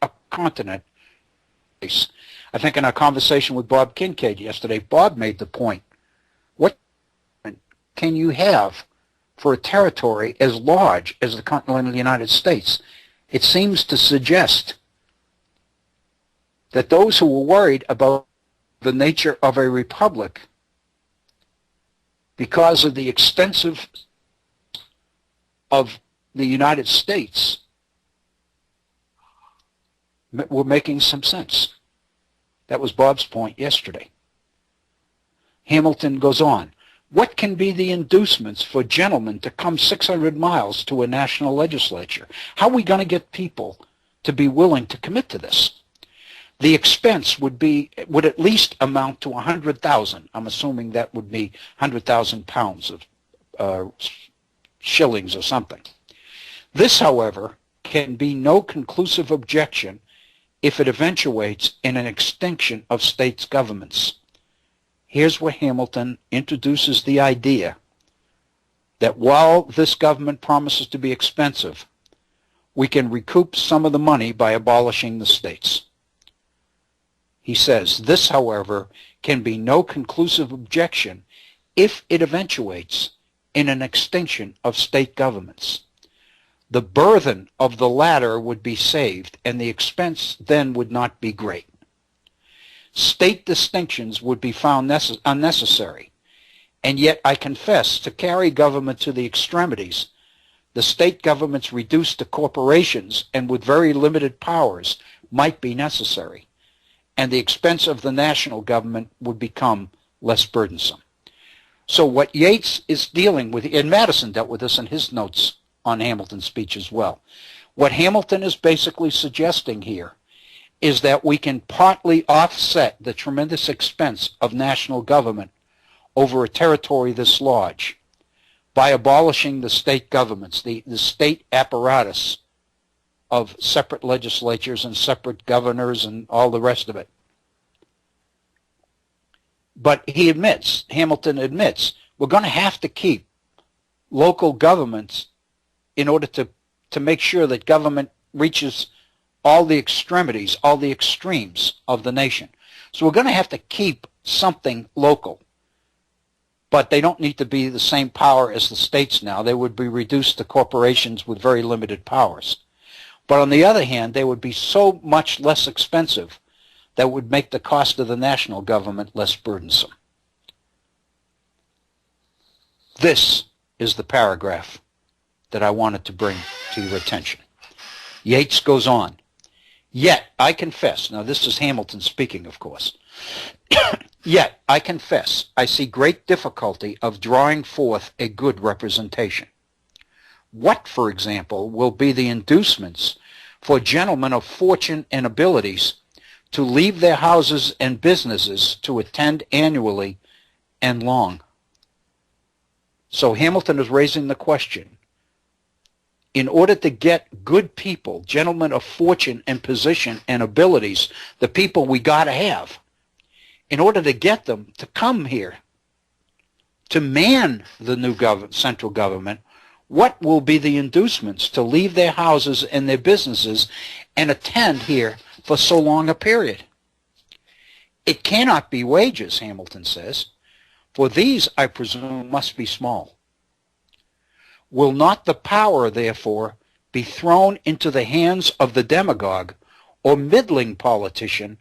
a continent. I think in our conversation with Bob Kincaid yesterday, Bob made the point. What can you have for a territory as large as the continent of the United States? It seems to suggest that those who were worried about the nature of a republic because of the extensive of the United States were making some sense. That was Bob's point yesterday. Hamilton goes on. What can be the inducements for gentlemen to come 600 miles to a national legislature? How are we going to get people to be willing to commit to this? The expense would at least amount to 100,000. I'm assuming that would be 100,000 pounds of shillings or something. This, however, can be no conclusive objection if it eventuates in an extinction of states' governments. Here's where Hamilton introduces the idea that while this government promises to be expensive, we can recoup some of the money by abolishing the states. He says, this, however, can be no conclusive objection if it eventuates in an extinction of state governments. The burden of the latter would be saved, and the expense then would not be great. State distinctions would be found unnecessary, and yet I confess to carry government to the extremities, the state governments reduced to corporations and with very limited powers might be necessary, and the expense of the national government would become less burdensome. So what Yates is dealing with, and Madison dealt with this in his notes on Hamilton's speech as well, what Hamilton is basically suggesting here is that we can partly offset the tremendous expense of national government over a territory this large by abolishing the state governments, the state apparatus of separate legislatures and separate governors and all the rest of it. But he admits, Hamilton admits, we're going to have to keep local governments in order to make sure that government reaches all the extremities, all the extremes of the nation. So we're going to have to keep something local. But they don't need to be the same power as the states now. They would be reduced to corporations with very limited powers. But on the other hand, they would be so much less expensive that would make the cost of the national government less burdensome. This is the paragraph that I wanted to bring to your attention. Yates goes on, "Yet I confess," now this is Hamilton speaking, of course, "Yet I confess I see great difficulty of drawing forth a good representation. What, for example, will be the inducements for gentlemen of fortune and abilities to leave their houses and businesses to attend annually and long?" So Hamilton is raising the question, in order to get good people, gentlemen of fortune and position and abilities, the people we got to have, in order to get them to come here, to man the new central government, what will be the inducements to leave their houses and their businesses and attend here for so long a period? It cannot be wages, Hamilton says, for these, I presume, must be small. Will not the power, therefore, be thrown into the hands of the demagogue or middling politician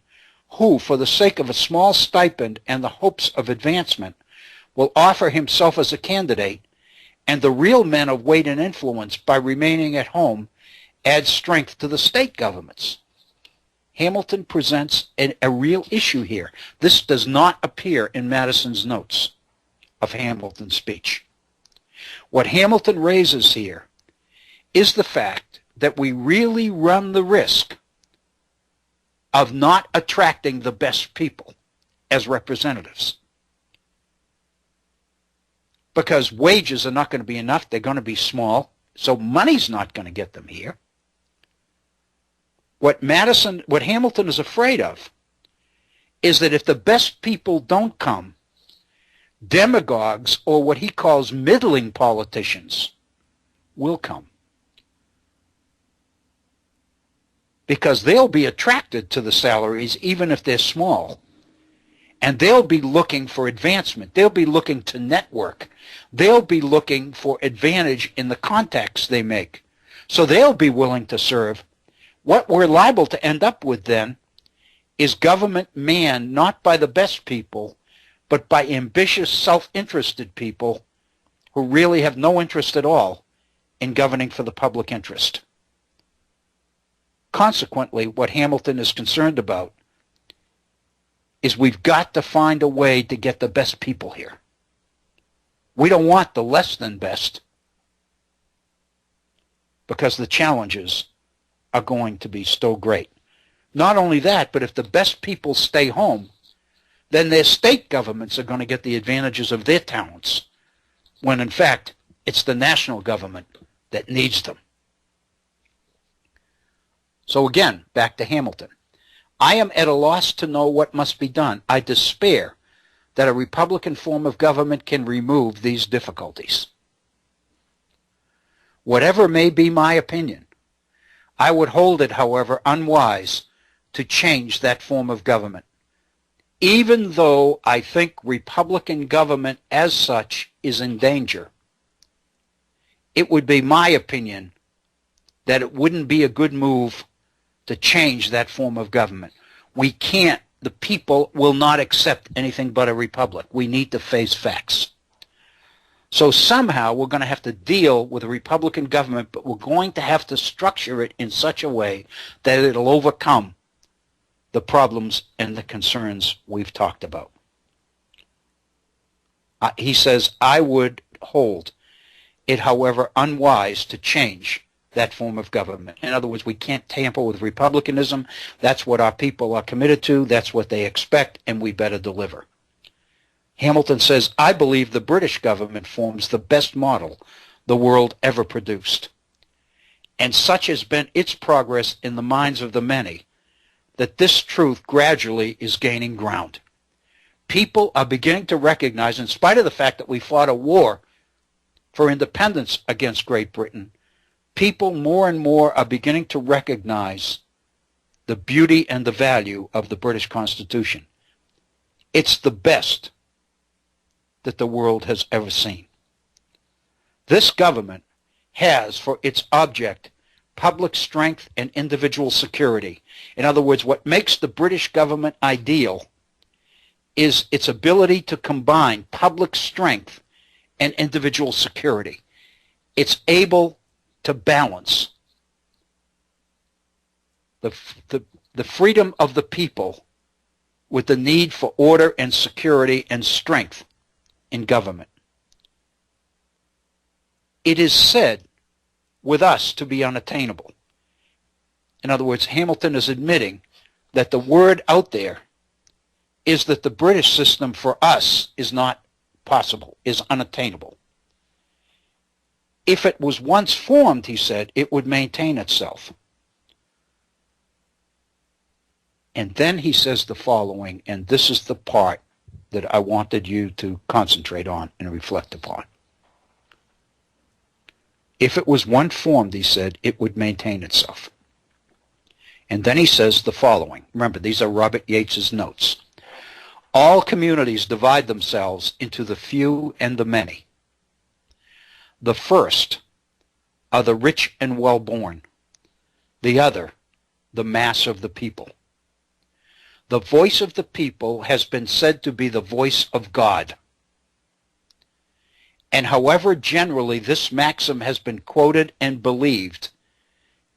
who, for the sake of a small stipend and the hopes of advancement, will offer himself as a candidate, and the real men of weight and influence, by remaining at home, add strength to the state governments? Hamilton presents a real issue here. This does not appear in Madison's notes of Hamilton's speech. What Hamilton raises here is the fact that we really run the risk of not attracting the best people as representatives, because wages are not going to be enough. They're going to be small, so money's not going to get them here. What Hamilton is afraid of is that if the best people don't come, demagogues, or what he calls middling politicians, will come, because they'll be attracted to the salaries even if they're small, and they'll be looking for advancement. They'll be looking to network. They'll be looking for advantage in the contacts they make, so they'll be willing to serve. What we're liable to end up with then is government manned not by the best people, but by ambitious, self-interested people who really have no interest at all in governing for the public interest. Consequently, what Hamilton is concerned about is we've got to find a way to get the best people here. We don't want the less than best, because the challenges are going to be so great. Not only that, but if the best people stay home, then their state governments are going to get the advantages of their talents, when in fact it's the national government that needs them. So again, back to Hamilton. I am at a loss to know what must be done. I despair that a republican form of government can remove these difficulties. Whatever may be my opinion, I would hold it, however, unwise to change that form of government. Even though I think republican government as such is in danger, it would be my opinion that it wouldn't be a good move to change that form of government. We can't, the people will not accept anything but a republic. We need to face facts. So somehow we're going to have to deal with a republican government, but we're going to have to structure it in such a way that it'll overcome the problems and the concerns we've talked about. He says, I would hold it, however, unwise to change that form of government. In other words, we can't tamper with republicanism. That's what our people are committed to. That's what they expect, and we better deliver. Hamilton says, I believe the British government forms the best model the world ever produced. And such has been its progress in the minds of the many that this truth gradually is gaining ground. People are beginning to recognize, in spite of the fact that we fought a war for independence against Great Britain, people more and more are beginning to recognize the beauty and the value of the British Constitution. It's the best that the world has ever seen. This government has for its object public strength and individual security. In other words, what makes the British government ideal is its ability to combine public strength and individual security. It's able to balance the freedom of the people with the need for order and security and strength in government. It is said with us to be unattainable. In other words, Hamilton is admitting that the word out there is that the British system for us is not possible, is unattainable. If it was once formed, he said, it would maintain itself. And then he says the following, and this is the part that I wanted you to concentrate on and reflect upon. If it was once formed, he said, it would maintain itself. And then he says the following. Remember, these are Robert Yates's notes. All communities divide themselves into the few and the many. The first are the rich and well-born. The other, the mass of the people. The voice of the people has been said to be the voice of God. And however generally this maxim has been quoted and believed,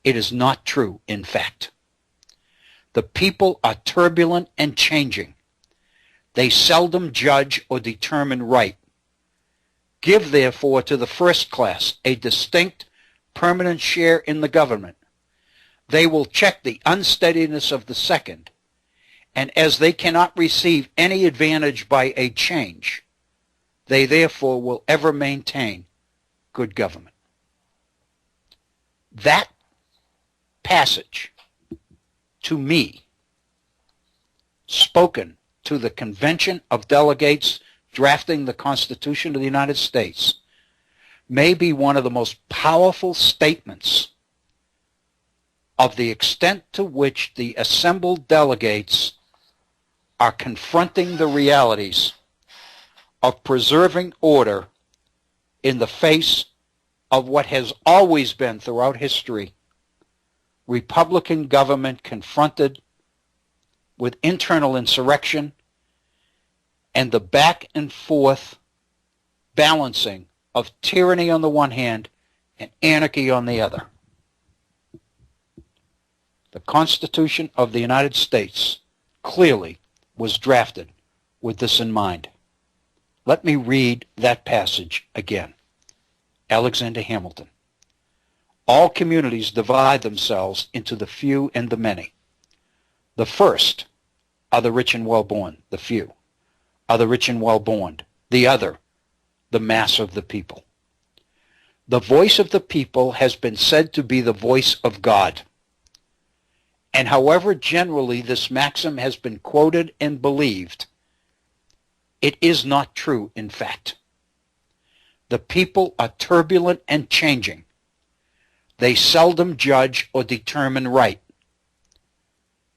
it is not true in fact. The people are turbulent and changing. They seldom judge or determine right. Give, therefore, to the first class a distinct, permanent share in the government. They will check the unsteadiness of the second, and as they cannot receive any advantage by a change, they therefore will ever maintain good government. That passage, to me, spoken to the Convention of Delegates drafting the Constitution of the United States, may be one of the most powerful statements of the extent to which the assembled delegates are confronting the realities of preserving order in the face of what has always been throughout history, Republican government confronted with internal insurrection and the back and forth balancing of tyranny on the one hand and anarchy on the other. The Constitution of the United States clearly was drafted with this in mind. Let me read that passage again. Alexander Hamilton. All communities divide themselves into the few and the many. The first are the rich and well-born. The few are the rich and well-born. The other, the mass of the people. The voice of the people has been said to be the voice of God. And however generally this maxim has been quoted and believed, it is not true in fact. The people are turbulent and changing. They seldom judge or determine right.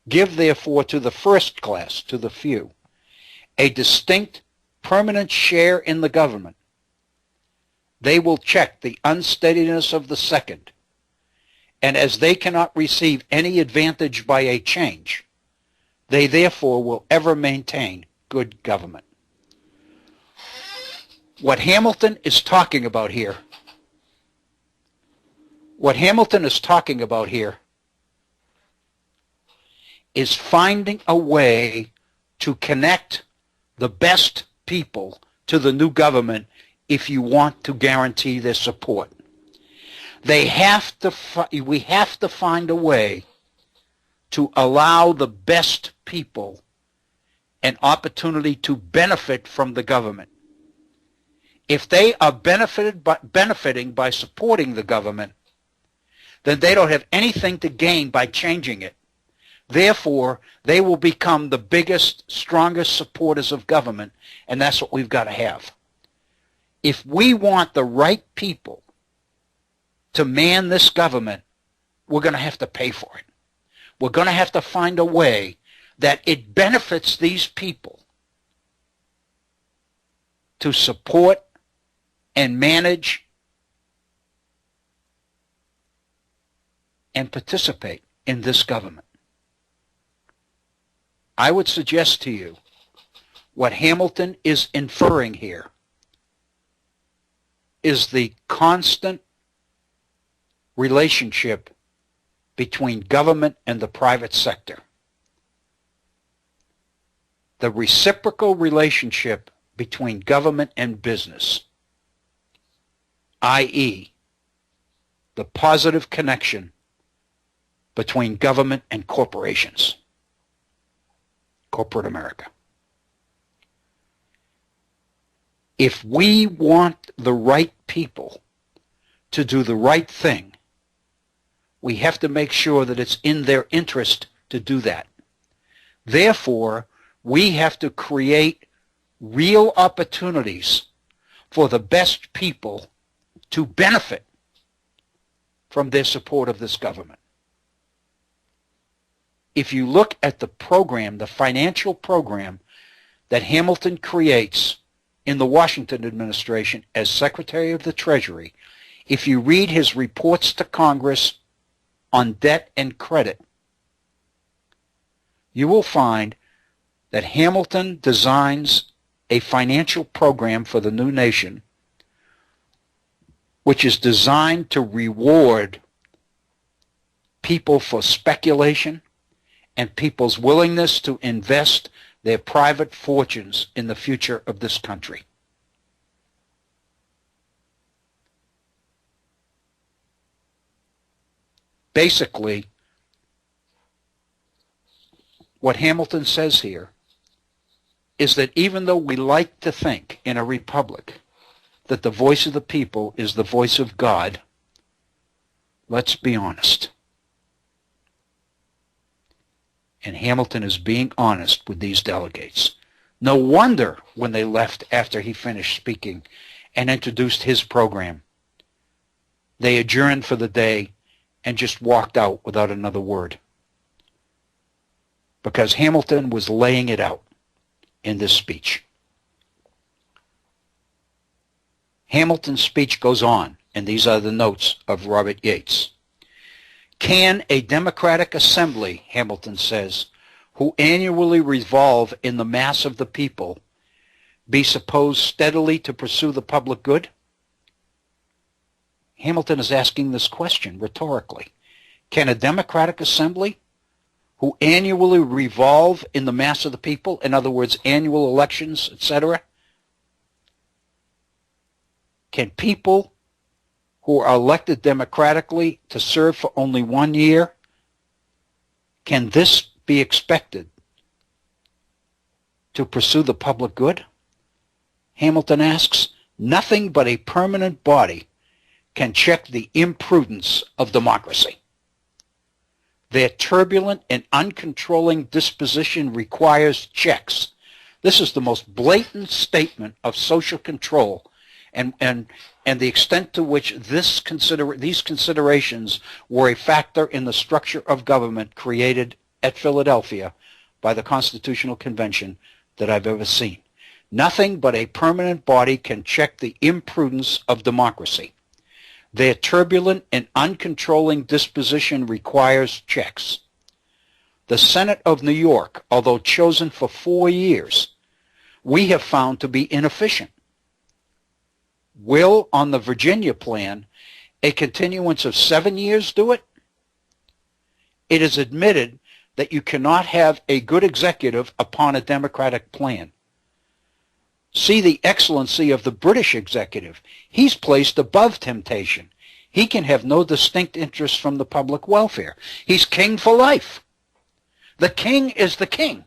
Give therefore to the first class, to the few, a distinct, permanent share in the government. They will check the unsteadiness of the second, and as they cannot receive any advantage by a change, they therefore will ever maintain good government. What Hamilton is talking about here, is finding a way to connect the best people to the new government if you want to guarantee their support. We have to find a way to allow the best people an opportunity to benefit from the government. If they are benefiting by supporting the government, then they don't have anything to gain by changing it. Therefore, they will become the biggest, strongest supporters of government, and that's what we've got to have. If we want the right people to man this government, we're going to have to pay for it. We're going to have to find a way that it benefits these people to support and manage and participate in this government. I would suggest to you what Hamilton is inferring here is the constant relationship between government and the private sector. The reciprocal relationship between government and business, i.e., the positive connection between government and corporations, corporate America. If we want the right people to do the right thing, we have to make sure that it's in their interest to do that. Therefore, we have to create real opportunities for the best people to benefit from their support of this government. If you look at the program, the financial program that Hamilton creates in the Washington administration as Secretary of the Treasury, if you read his reports to Congress on debt and credit, you will find that Hamilton designs a financial program for the new nation which is designed to reward people for speculation and people's willingness to invest their private fortunes in the future of this country. Basically, what Hamilton says here is that even though we like to think in a republic that the voice of the people is the voice of God, let's be honest. And Hamilton is being honest with these delegates. No wonder when they left after he finished speaking and introduced his program, they adjourned for the day and just walked out without another word. Because Hamilton was laying it out in this speech. Hamilton's speech goes on, and these are the notes of Robert Yates. Can a democratic assembly, Hamilton says, who annually revolve in the mass of the people, be supposed steadily to pursue the public good? Hamilton is asking this question rhetorically. Can a democratic assembly who annually revolve in the mass of the people, in other words, annual elections, etc., can people who are elected democratically to serve for only 1 year, can this be expected to pursue the public good? Hamilton asks, nothing but a permanent body can check the imprudence of democracy. Their turbulent and uncontrolling disposition requires checks. This is the most blatant statement of social control and the extent to which these considerations were a factor in the structure of government created at Philadelphia by the Constitutional Convention that I've ever seen. Nothing but a permanent body can check the imprudence of democracy. Their turbulent and uncontrolling disposition requires checks. The Senate of New York, although chosen for 4 years, we have found to be inefficient. Will, on the Virginia plan, a continuance of 7 years do it? It is admitted that you cannot have a good executive upon a democratic plan. See the excellency of the British executive. He's placed above temptation. He can have no distinct interest from the public welfare. He's king for life. The king is the king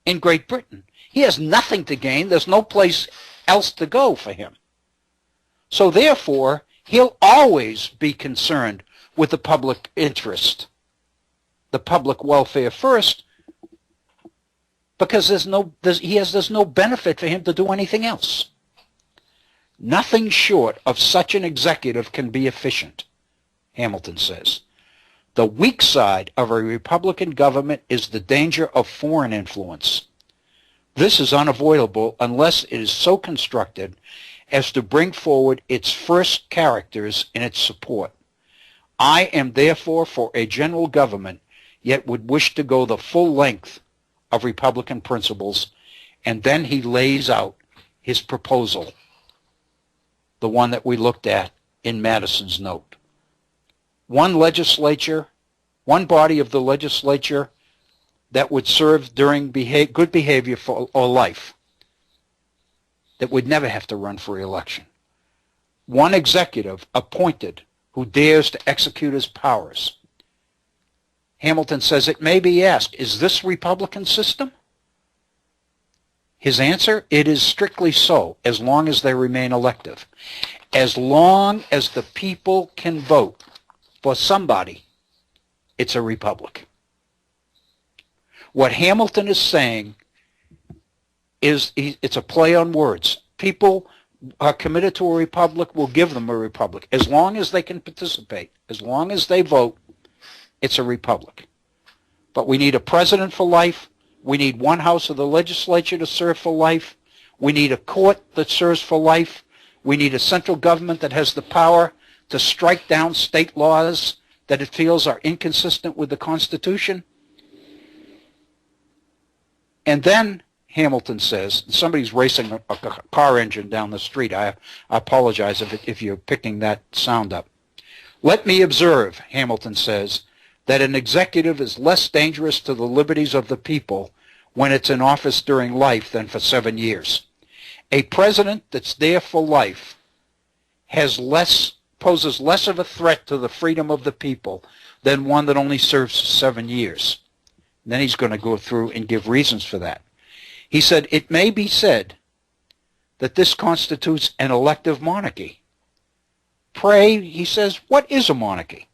in Great Britain. He has nothing to gain. There's no place else to go for him. So therefore, he'll always be concerned with the public interest, the public welfare first, because there's no benefit for him to do anything else. Nothing short of such an executive can be efficient, Hamilton says. The weak side of a Republican government is the danger of foreign influence. This is unavoidable unless it is so constructed as to bring forward its first characters in its support. I am therefore for a general government, yet would wish to go the full length of Republican principles, and then he lays out his proposal, the one that we looked at in Madison's note. One legislature, one body of the legislature that would serve during good behavior for life, that would never have to run for election. One executive appointed who dares to execute his powers. Hamilton says it may be asked, is this Republican system? His answer, it is strictly so, as long as they remain elective. As long as the people can vote for somebody, it's a republic. What Hamilton is saying is it's a play on words. People are committed to a republic, will give them a republic. As long as they can participate, as long as they vote, it's a republic. But we need a president for life. We need one house of the legislature to serve for life. We need a court that serves for life. We need a central government that has the power to strike down state laws that it feels are inconsistent with the Constitution. And then Hamilton says, somebody's racing a car engine down the street. I apologize if you're picking that sound up. Let me observe, Hamilton says, that an executive is less dangerous to the liberties of the people when it's in office during life than for 7 years. A president that's there for life poses less of a threat to the freedom of the people than one that only serves 7 years. And then he's going to go through and give reasons for that. He said, it may be said that this constitutes an elective monarchy. Pray, he says, what is a monarchy?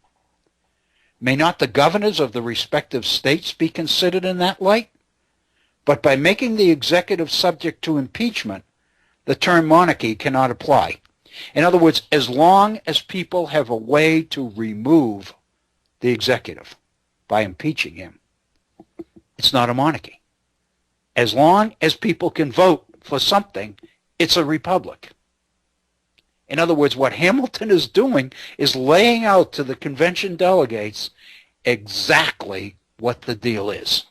May not the governors of the respective states be considered in that light? But by making the executive subject to impeachment, the term monarchy cannot apply. In other words, as long as people have a way to remove the executive by impeaching him, it's not a monarchy. As long as people can vote for something, it's a republic. In other words, what Hamilton is doing is laying out to the convention delegates exactly what the deal is.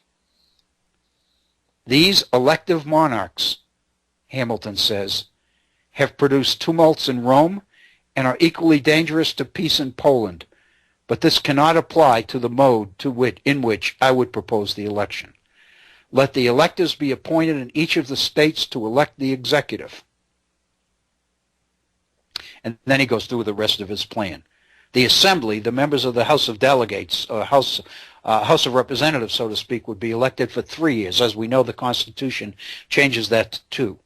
These elective monarchs, Hamilton says, have produced tumults in Rome and are equally dangerous to peace in Poland, but this cannot apply to the mode in which I would propose the election. Let the electors be appointed in each of the states to elect the executive. And then he goes through the rest of his plan. The assembly, the members of the House of Delegates, or House of Representatives, so to speak, would be elected for 3 years. As we know, the Constitution changes that to 2.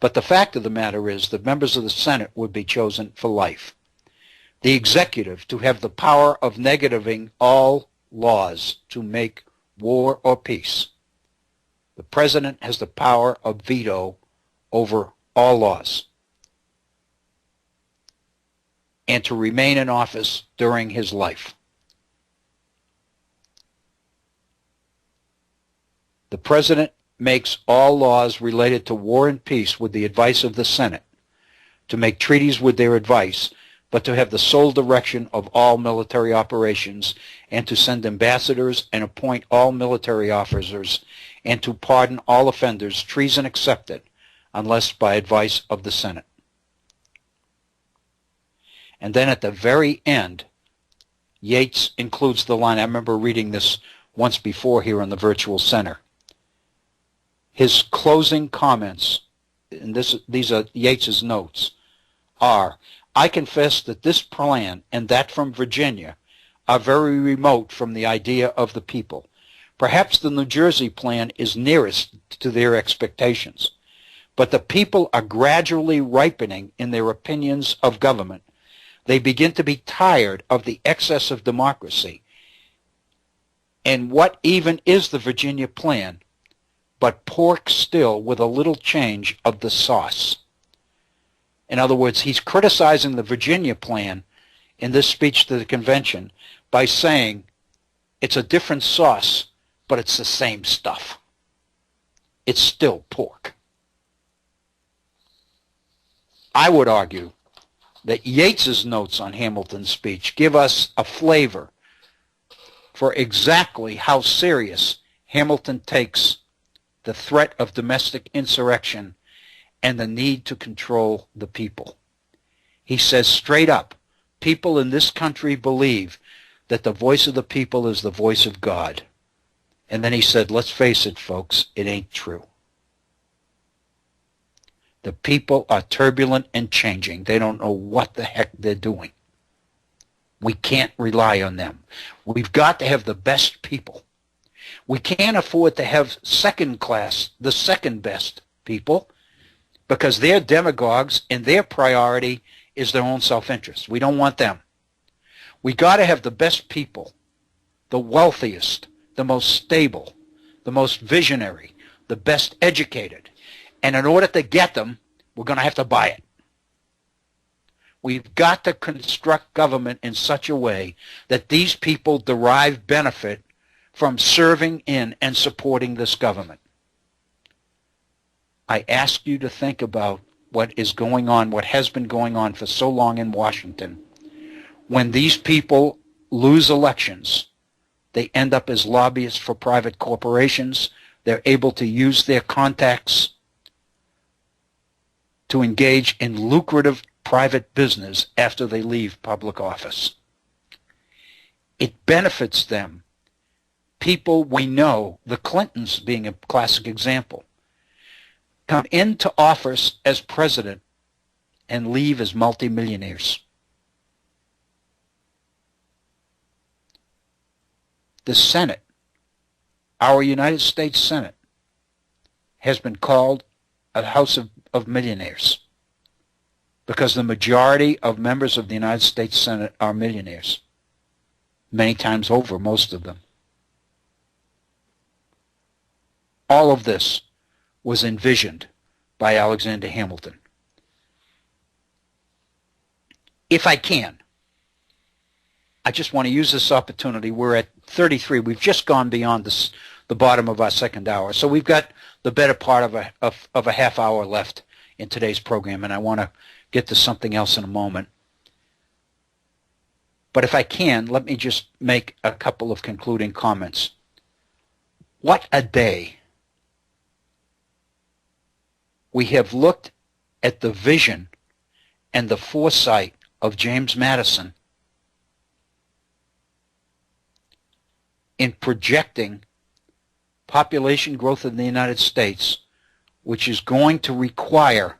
But the fact of the matter is the members of the Senate would be chosen for life. the executive to have the power of negativing all laws to make war or peace. The president has the power of veto over all laws and to remain in office during his life. The president makes all laws related to war and peace with the advice of the Senate, to make treaties with their advice, but to have the sole direction of all military operations, and to send ambassadors and appoint all military officers, and to pardon all offenders, treason excepted, unless by advice of the Senate. And then at the very end, Yates includes the line, I remember reading this once before here in the Virtual Center. His closing comments, and these are Yates's notes, are, I confess that this plan and that from Virginia are very remote from the idea of the people. Perhaps the New Jersey plan is nearest to their expectations, but the people are gradually ripening in their opinions of government. They begin to be tired of the excess of democracy. And what even is the Virginia plan but pork still with a little change of the sauce? In other words, he's criticizing the Virginia plan in this speech to the convention by saying it's a different sauce, but it's the same stuff. It's still pork. I would argue that Yates's notes on Hamilton's speech give us a flavor for exactly how serious Hamilton takes the threat of domestic insurrection and the need to control the people. He says straight up, people in this country believe that the voice of the people is the voice of God. And then he said, let's face it, folks, it ain't true. The people are turbulent and changing. They don't know what the heck they're doing. We can't rely on them. We've got to have the best people. We can't afford to have second class, the second best people, because they're demagogues and their priority is their own self-interest. We don't want them. We got to have the best people, the wealthiest, the most stable, the most visionary, the best educated. And in order to get them, we're going to have to buy it. We've got to construct government in such a way that these people derive benefit from serving in and supporting this government. I ask you to think about what is going on, what has been going on for so long in Washington. When these people lose elections, they end up as lobbyists for private corporations. They're able to use their contacts to engage in lucrative private business after they leave public office. It benefits them. People we know, the Clintons being a classic example, come into office as president and leave as multimillionaires. The Senate, our United States Senate, has been called a house of millionaires because the majority of members of the United States Senate are millionaires, many times over, most of them. All of this was envisioned by Alexander Hamilton. If I can, I just want to use this opportunity. We're at 33. We've just gone beyond the bottom of our second hour. So we've got the better part of a half hour left in today's program, and I want to get to something else in a moment. But if I can, let me just make a couple of concluding comments. What a day. We have looked at the vision and the foresight of James Madison in projecting population growth in the United States, which is going to require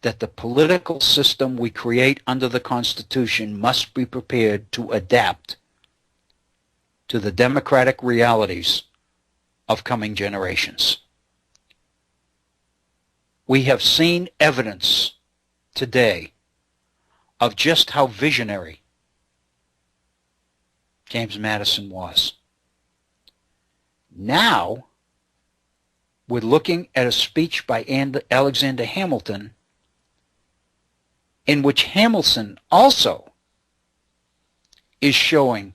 that the political system we create under the Constitution must be prepared to adapt to the democratic realities of coming generations. We have seen evidence today of just how visionary James Madison was. Now, we're looking at a speech by Alexander Hamilton in which Hamilton also is showing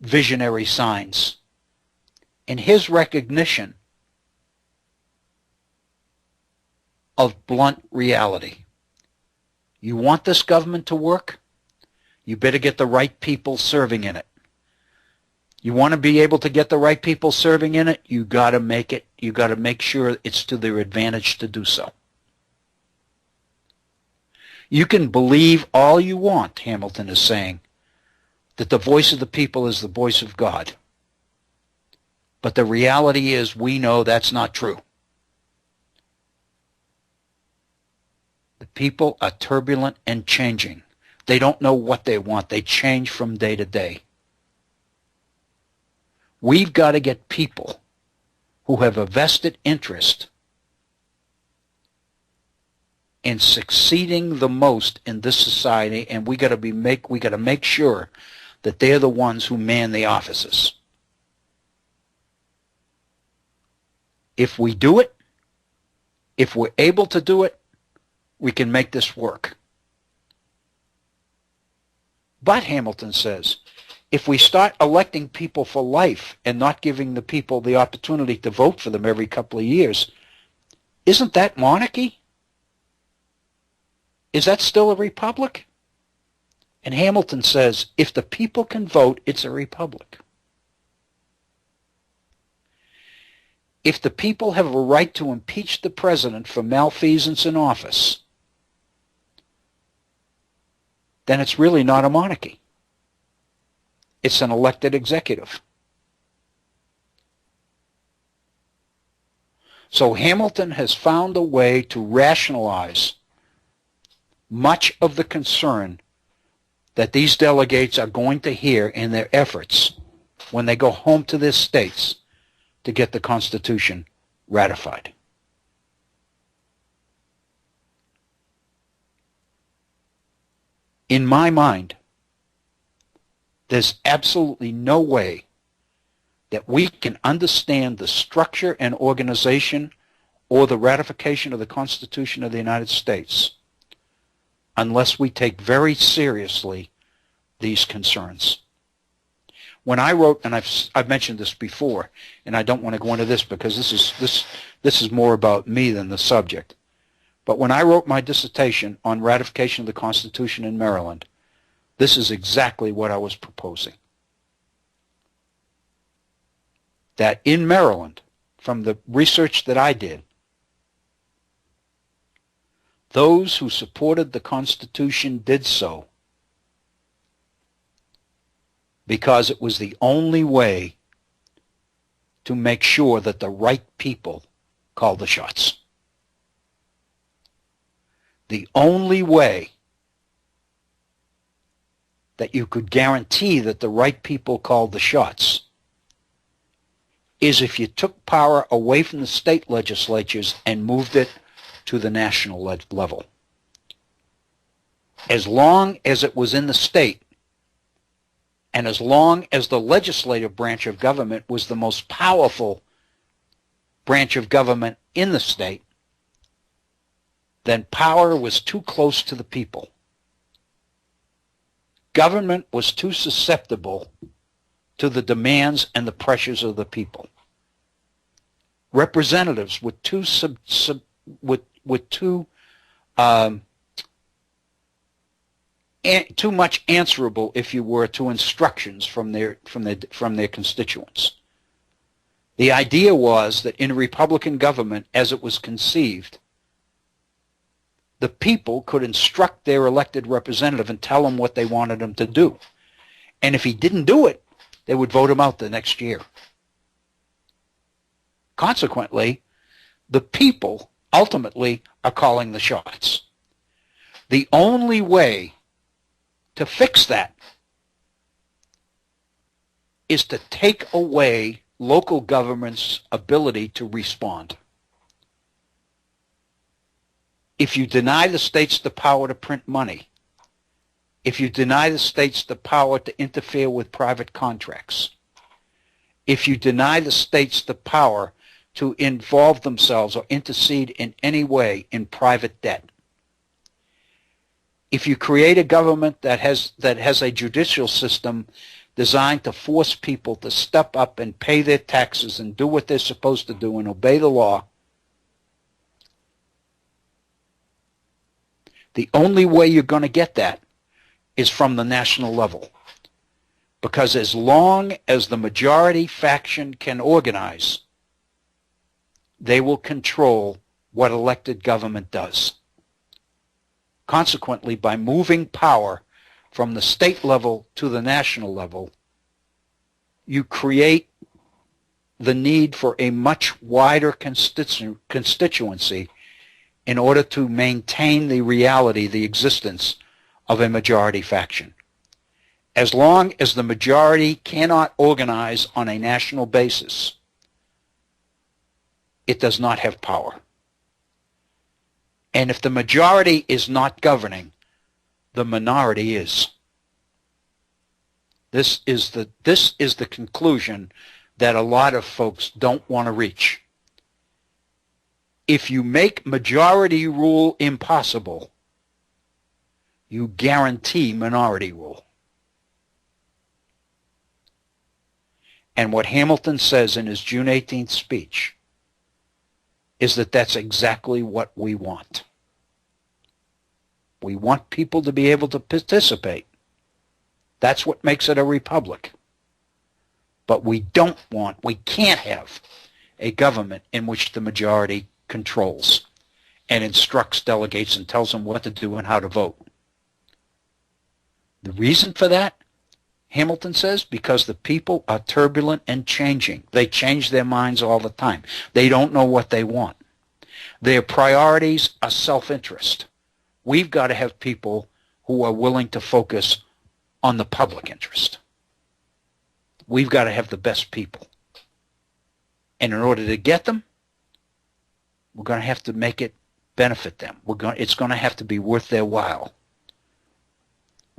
visionary signs in his recognition of blunt reality. You want this government to work? You better get the right people serving in it. You want to be able to get the right people serving in it? You got to make sure it's to their advantage to do so. You can believe all you want, Hamilton is saying, that the voice of the people is the voice of God. But the reality is we know that's not true. The people are turbulent and changing. They don't know what they want. They change from day to day. We've got to get people who have a vested interest in succeeding the most in this society, and we got to make sure that they're the ones who man the offices. If we do it, if we're able to do it, we can make this work. But, Hamilton says, if we start electing people for life and not giving the people the opportunity to vote for them every couple of years, isn't that monarchy? Is that still a republic? And Hamilton says, if the people can vote, it's a republic. If the people have a right to impeach the president for malfeasance in office, then it's really not a monarchy. It's an elected executive. So Hamilton has found a way to rationalize much of the concern that these delegates are going to hear in their efforts when they go home to their states to get the Constitution ratified. In my mind, there's absolutely no way that we can understand the structure and organization or the ratification of the Constitution of the United States unless we take very seriously these concerns. When I wrote, and I've mentioned this before, and I don't want to go into this because this is more about me than the subject. But when I wrote my dissertation on ratification of the Constitution in Maryland, this is exactly what I was proposing. That in Maryland, from the research that I did, those who supported the Constitution did so because it was the only way to make sure that the right people called the shots. The only way that you could guarantee that the right people called the shots is if you took power away from the state legislatures and moved it to the national level. As long as it was in the state, and as long as the legislative branch of government was the most powerful branch of government in the state, then power was too close to the people. Government was too susceptible to the demands and the pressures of the people. Representatives were too too much answerable, if you were, to instructions from their constituents. The idea was that in a Republican government, as it was conceived, the people could instruct their elected representative and tell them what they wanted him to do. And if he didn't do it, they would vote him out the next year. Consequently, the people ultimately are calling the shots. The only way to fix that is to take away local government's ability to respond. If you deny the states the power to print money, if you deny the states the power to interfere with private contracts, if you deny the states the power to involve themselves or intercede in any way in private debt, if you create a government that has a judicial system designed to force people to step up and pay their taxes and do what they're supposed to do and obey the law, the only way you're going to get that is from the national level. Because as long as the majority faction can organize, they will control what elected government does. Consequently, by moving power from the state level to the national level, you create the need for a much wider constituency in order to maintain the reality, the existence of a majority faction. As long as the majority cannot organize on a national basis, it does not have power. And if the majority is not governing, the minority is. This is the conclusion that a lot of folks don't want to reach. If you make majority rule impossible, you guarantee minority rule. And what Hamilton says in his June 18th speech is that that's exactly what we want. We want people to be able to participate. That's what makes it a republic. But we can't have a government in which the majority controls and instructs delegates and tells them what to do and how to vote. The reason for that, Hamilton says, because the people are turbulent and changing. They change their minds all the time. They don't know what they want. Their priorities are self-interest. We've got to have people who are willing to focus on the public interest. We've got to have the best people. And in order to get them, we're going to have to make it benefit them. It's going to have to be worth their while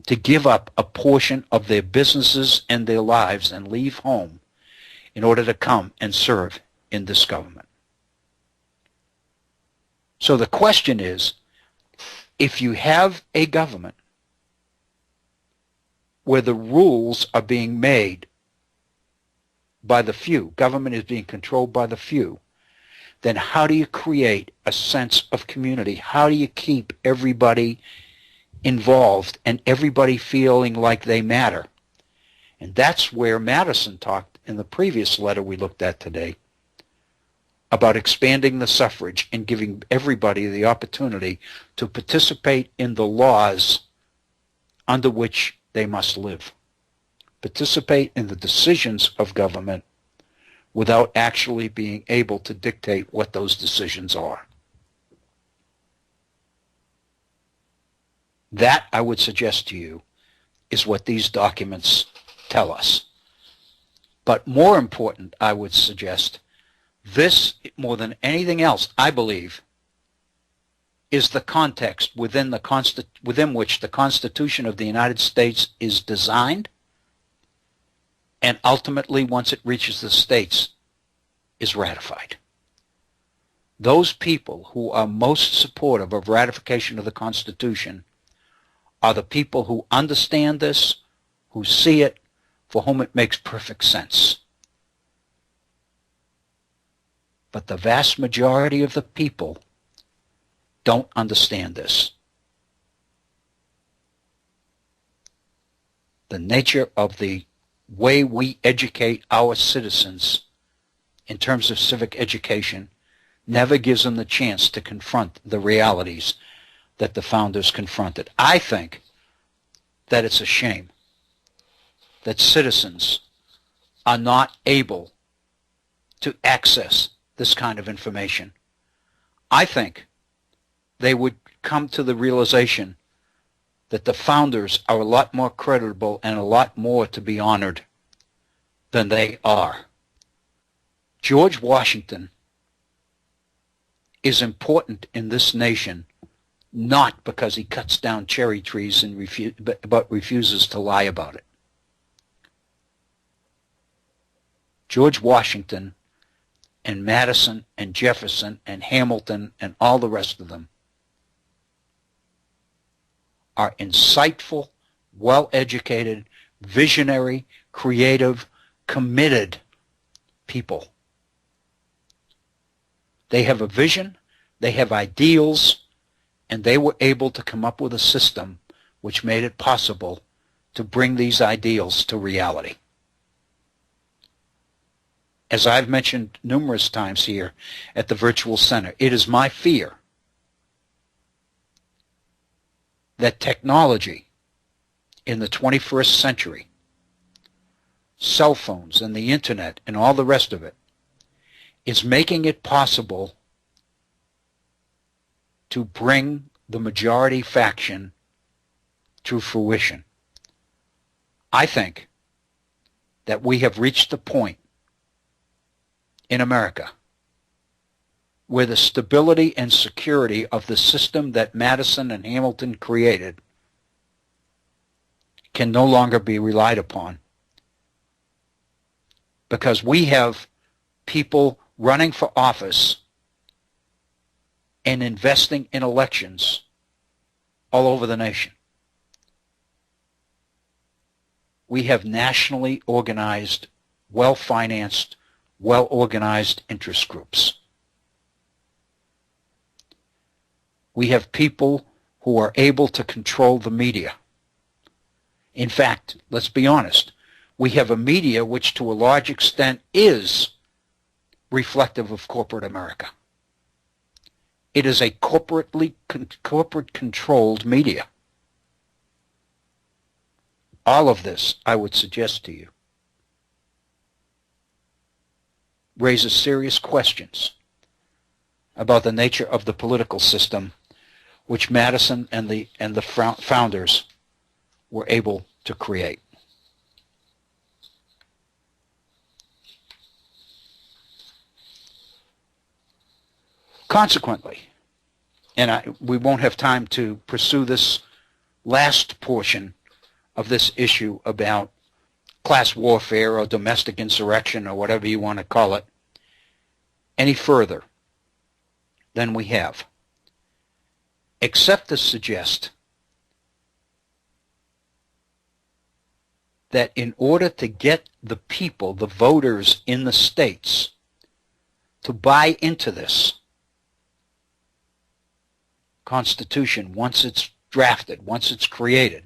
to give up a portion of their businesses and their lives and leave home in order to come and serve in this government. So the question is, if you have a government where the rules are being made by the few, government is being controlled by the few, then how do you create a sense of community? How do you keep everybody involved and everybody feeling like they matter? And that's where Madison talked in the previous letter we looked at today about expanding the suffrage and giving everybody the opportunity to participate in the laws under which they must live. Participate in the decisions of government without actually being able to dictate what those decisions are. That, I would suggest to you, is what these documents tell us. But more important, I would suggest, this, more than anything else, I believe, is the context within which the Constitution of the United States is designed, and ultimately, once it reaches the states, is ratified. Those people who are most supportive of ratification of the Constitution are the people who understand this, who see it, for whom it makes perfect sense. But the vast majority of the people don't understand this. The nature of the way we educate our citizens in terms of civic education never gives them the chance to confront the realities that the founders confronted. I think that it's a shame that citizens are not able to access this kind of information. I think they would come to the realization that the founders are a lot more credible and a lot more to be honored than they are. George Washington is important in this nation not because he cuts down cherry trees and but refuses to lie about it. George Washington and Madison and Jefferson and Hamilton and all the rest of them are insightful, well-educated, visionary, creative, committed people. They have a vision, they have ideals, and they were able to come up with a system which made it possible to bring these ideals to reality. As I've mentioned numerous times here at the Virtual Center, it is my fear that technology in the 21st century, cell phones and the internet and all the rest of it, is making it possible to bring the majority faction to fruition. I think that we have reached the point in America where the stability and security of the system that Madison and Hamilton created can no longer be relied upon, because we have people running for office and investing in elections all over the nation. We have nationally organized, well-financed, well-organized interest groups. We have people who are able to control the media. In fact, let's be honest, we have a media which to a large extent is reflective of corporate America. It is a corporate-controlled media. All of this, I would suggest to you, raises serious questions about the nature of the political system which Madison and the founders were able to create. Consequently, and we won't have time to pursue this last portion of this issue about class warfare or domestic insurrection or whatever you want to call it any further than we have, except to suggest that in order to get the people, the voters in the states, to buy into this Constitution once it's drafted, once it's created,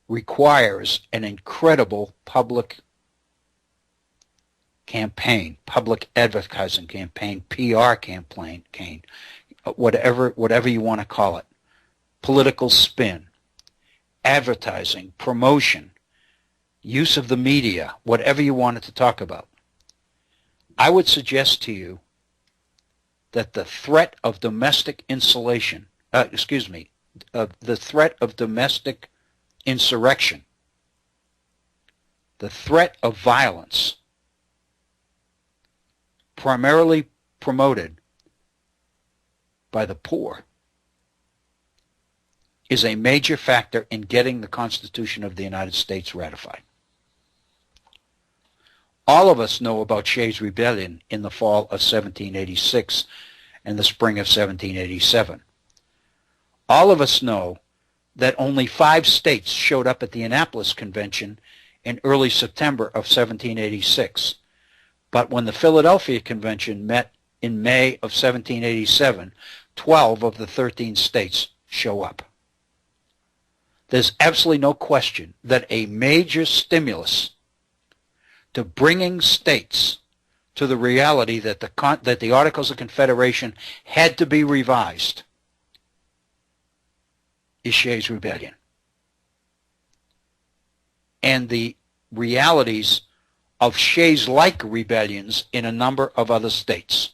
requires an incredible public campaign, public advertising campaign, PR campaign, whatever you want to call it, political spin, advertising, promotion, use of the media, whatever you wanted to talk about. I would suggest to you that the threat of domestic insulation, the threat of domestic insurrection, the threat of violence, primarily promoted by the poor, is a major factor in getting the Constitution of the United States ratified. All of us know about Shays' Rebellion in the fall of 1786 and the spring of 1787. All of us know that only 5 states showed up at the Annapolis Convention in early September of 1786. But when the Philadelphia Convention met in May of 1787, 12 of the 13 states show up. There's absolutely no question that a major stimulus to bringing states to the reality that the Articles of Confederation had to be revised is Shays' Rebellion, and the realities of Shays-like rebellions in a number of other states.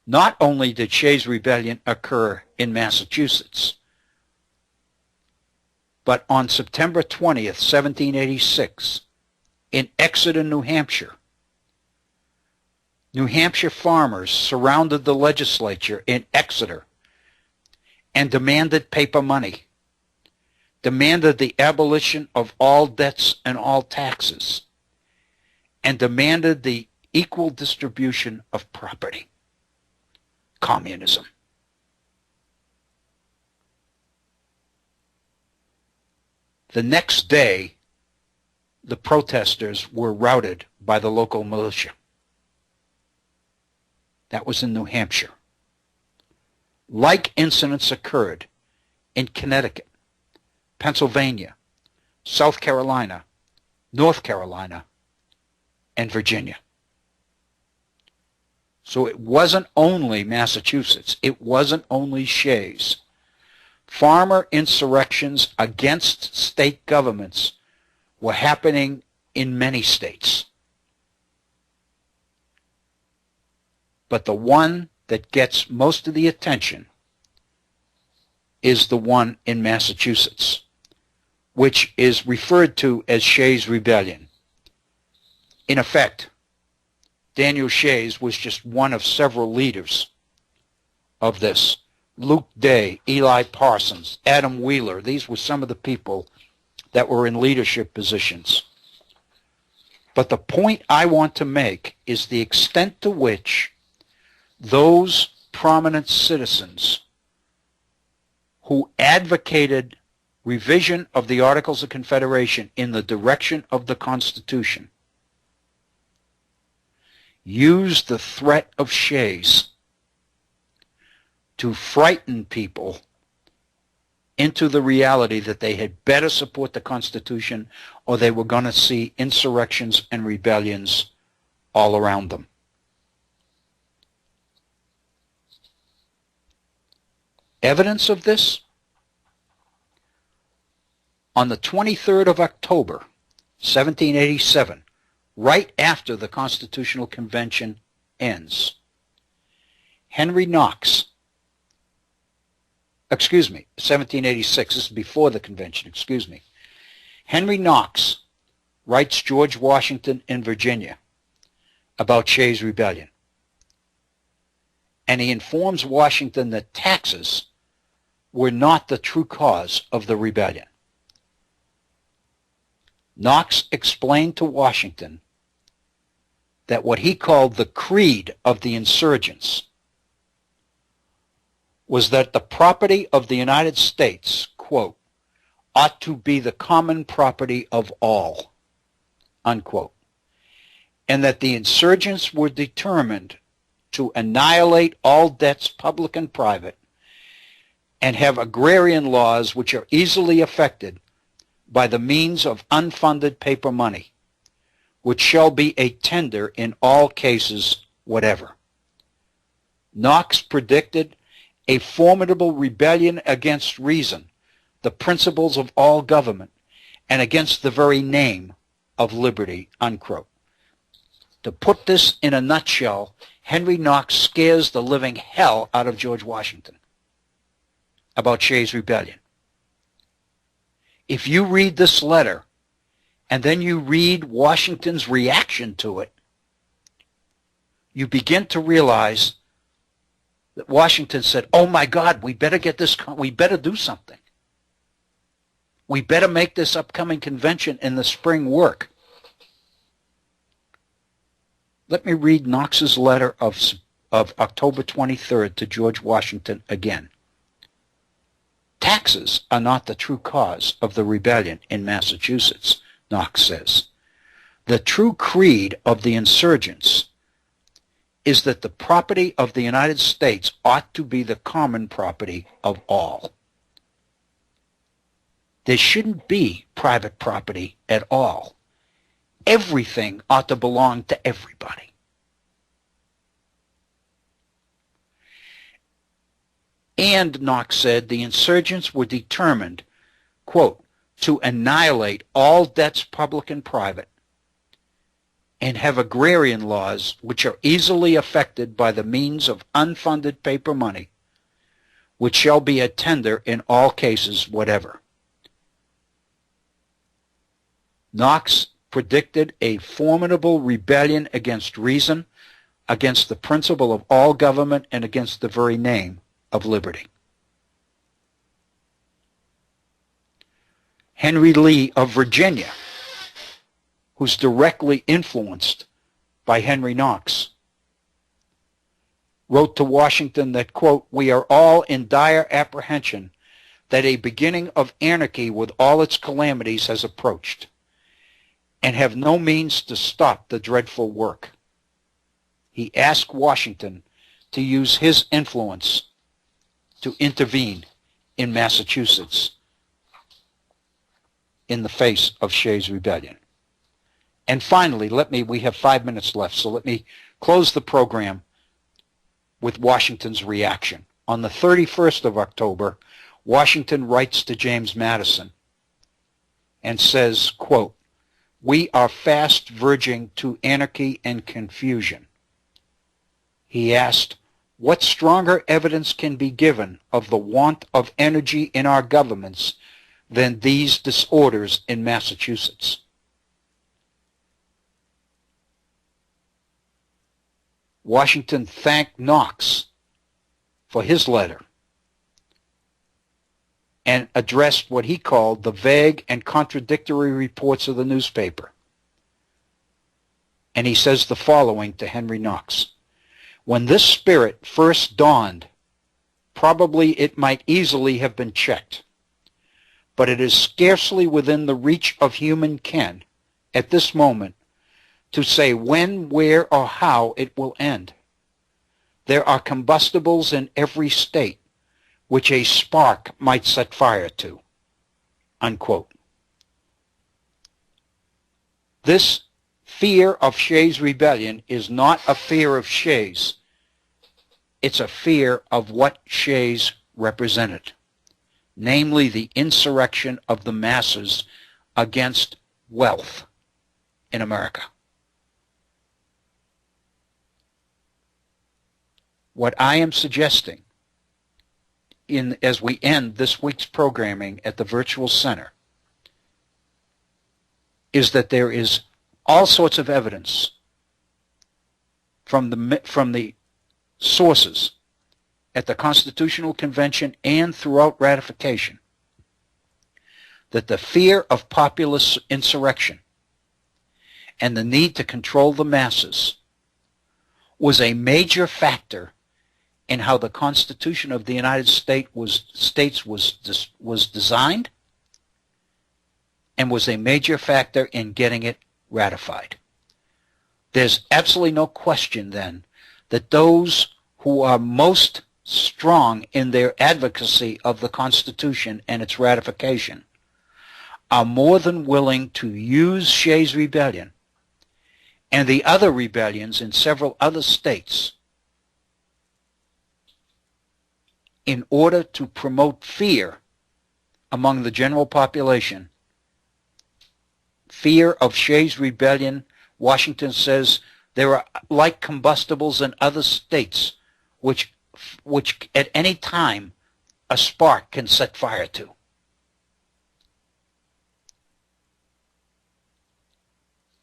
Not only did Shays' Rebellion occur in Massachusetts, but on September 20th, 1786, in Exeter, New Hampshire, New Hampshire farmers surrounded the legislature in Exeter and demanded paper money, demanded the abolition of all debts and all taxes, and demanded the equal distribution of property. Communism. The next day, the protesters were routed by the local militia. That was in New Hampshire. Like incidents occurred in Connecticut, Pennsylvania, South Carolina, North Carolina, and Virginia. So it wasn't only Massachusetts. It wasn't only Shays. Farmer insurrections against state governments were happening in many states. But the one that gets most of the attention is the one in Massachusetts, which is referred to as Shays' Rebellion. In effect, Daniel Shays was just one of several leaders of this. Luke Day, Eli Parsons, Adam Wheeler, these were some of the people that were in leadership positions. But the point I want to make is the extent to which those prominent citizens who advocated revision of the Articles of Confederation in the direction of the Constitution used the threat of Shays to frighten people into the reality that they had better support the Constitution or they were going to see insurrections and rebellions all around them. Evidence of this? On the 23rd of October, 1787, right after the Constitutional Convention ends, Henry Knox, 1786, this is before the convention, Henry Knox writes George Washington in Virginia about Shays' Rebellion. And he informs Washington that taxes were not the true cause of the rebellion. Knox explained to Washington that what he called the creed of the insurgents was that the property of the United States, quote, ought to be the common property of all, unquote, and that the insurgents were determined to annihilate all debts, public and private, and have agrarian laws which are easily affected by the means of unfunded paper money, which shall be a tender in all cases whatever. Knox predicted a formidable rebellion against reason, the principles of all government, and against the very name of liberty, unquote. To put this in a nutshell, Henry Knox scares the living hell out of George Washington about Shays' Rebellion. If you read this letter and then you read Washington's reaction to it, you begin to realize that Washington said, oh my God, we better get this, we better do something. We better make this upcoming convention in the spring work. Let me read Knox's letter of October 23rd to George Washington again. Taxes are not the true cause of the rebellion in Massachusetts, Knox says. The true creed of the insurgents is that the property of the United States ought to be the common property of all. There shouldn't be private property at all. Everything ought to belong to everybody. And, Knox said, the insurgents were determined, quote, to annihilate all debts, public and private, and have agrarian laws which are easily affected by the means of unfunded paper money, which shall be a tender in all cases whatever. Knox predicted a formidable rebellion against reason, against the principle of all government and against the very name of liberty. Henry Lee of Virginia, who's directly influenced by Henry Knox, wrote to Washington that, quote, "We are all in dire apprehension that a beginning of anarchy with all its calamities has approached, and have no means to stop the dreadful work." He asked Washington to use his influence to intervene in Massachusetts in the face of Shays' Rebellion. And finally, we have 5 minutes left, so let me close the program with Washington's reaction. On the 31st of October, Washington writes to James Madison and says, quote, "We are fast verging to anarchy and confusion." He asked, "What stronger evidence can be given of the want of energy in our governments than these disorders in Massachusetts?" Washington thanked Knox for his letter and addressed what he called the vague and contradictory reports of the newspaper. And he says the following to Henry Knox: "When this spirit first dawned, probably it might easily have been checked, but it is scarcely within the reach of human ken at this moment to say when, where, or how it will end. There are combustibles in every state which a spark might set fire to." Unquote. This fear of Shays' Rebellion is not a fear of Shays. It's a fear of what Shays represented, namely the insurrection of the masses against wealth in America. What I am suggesting as we end this week's programming at the Virtual Center is that there is all sorts of evidence from the sources at the Constitutional Convention and throughout ratification that the fear of populist insurrection and the need to control the masses was a major factor in how the Constitution of the United States was designed, and was a major factor in getting it ratified. There's absolutely no question then that those who are most strong in their advocacy of the Constitution and its ratification are more than willing to use Shays' Rebellion and the other rebellions in several other states in order to promote fear among the general population. Fear of Shays' Rebellion, Washington says, there are like combustibles in other states which at any time a spark can set fire to.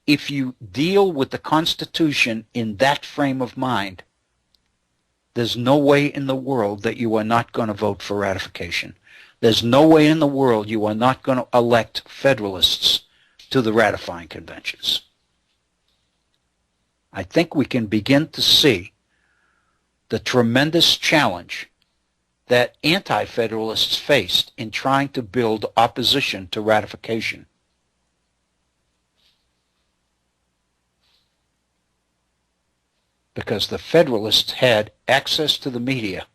If you deal with the Constitution in that frame of mind, there's no way in the world that you are not going to vote for ratification. There's no way in the world you are not going to elect Federalists to the ratifying conventions. I think we can begin to see the tremendous challenge that anti-Federalists faced in trying to build opposition to ratification. Because the Federalists had access to the media,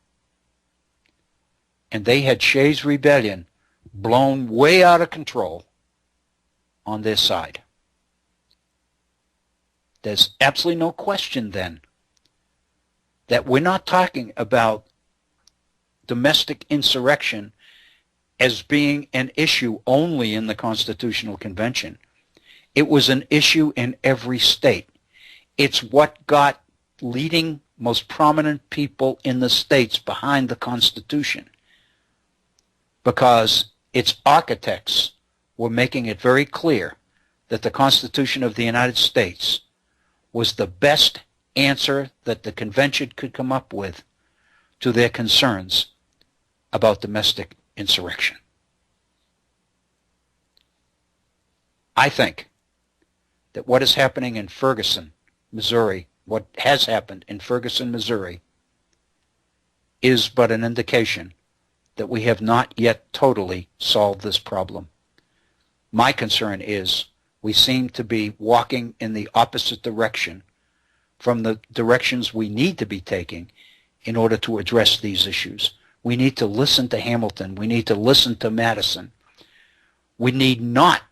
and they had Shays' Rebellion blown way out of control on their side. There's absolutely no question then that we're not talking about domestic insurrection as being an issue only in the Constitutional Convention. It was an issue in every state. It's what got leading, most prominent people in the states behind the Constitution, because its architects were making it very clear that the Constitution of the United States was the best answer that the convention could come up with to their concerns about domestic insurrection. I think that what is happening in Ferguson, Missouri, what has happened in Ferguson, Missouri, is but an indication that we have not yet totally solved this problem. My concern is we seem to be walking in the opposite direction from the directions we need to be taking in order to address these issues. We need to listen to Hamilton. We need to listen to Madison. We need not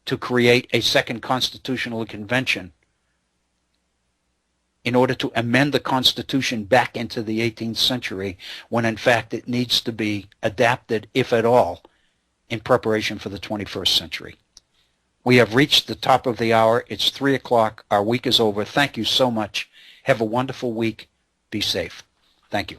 to create a second constitutional convention in order to amend the Constitution back into the 18th century when in fact it needs to be adapted, if at all, in preparation for the 21st century. We have reached the top of the hour. It's 3 o'clock. Our week is over. Thank you so much. Have a wonderful week. Be safe. Thank you.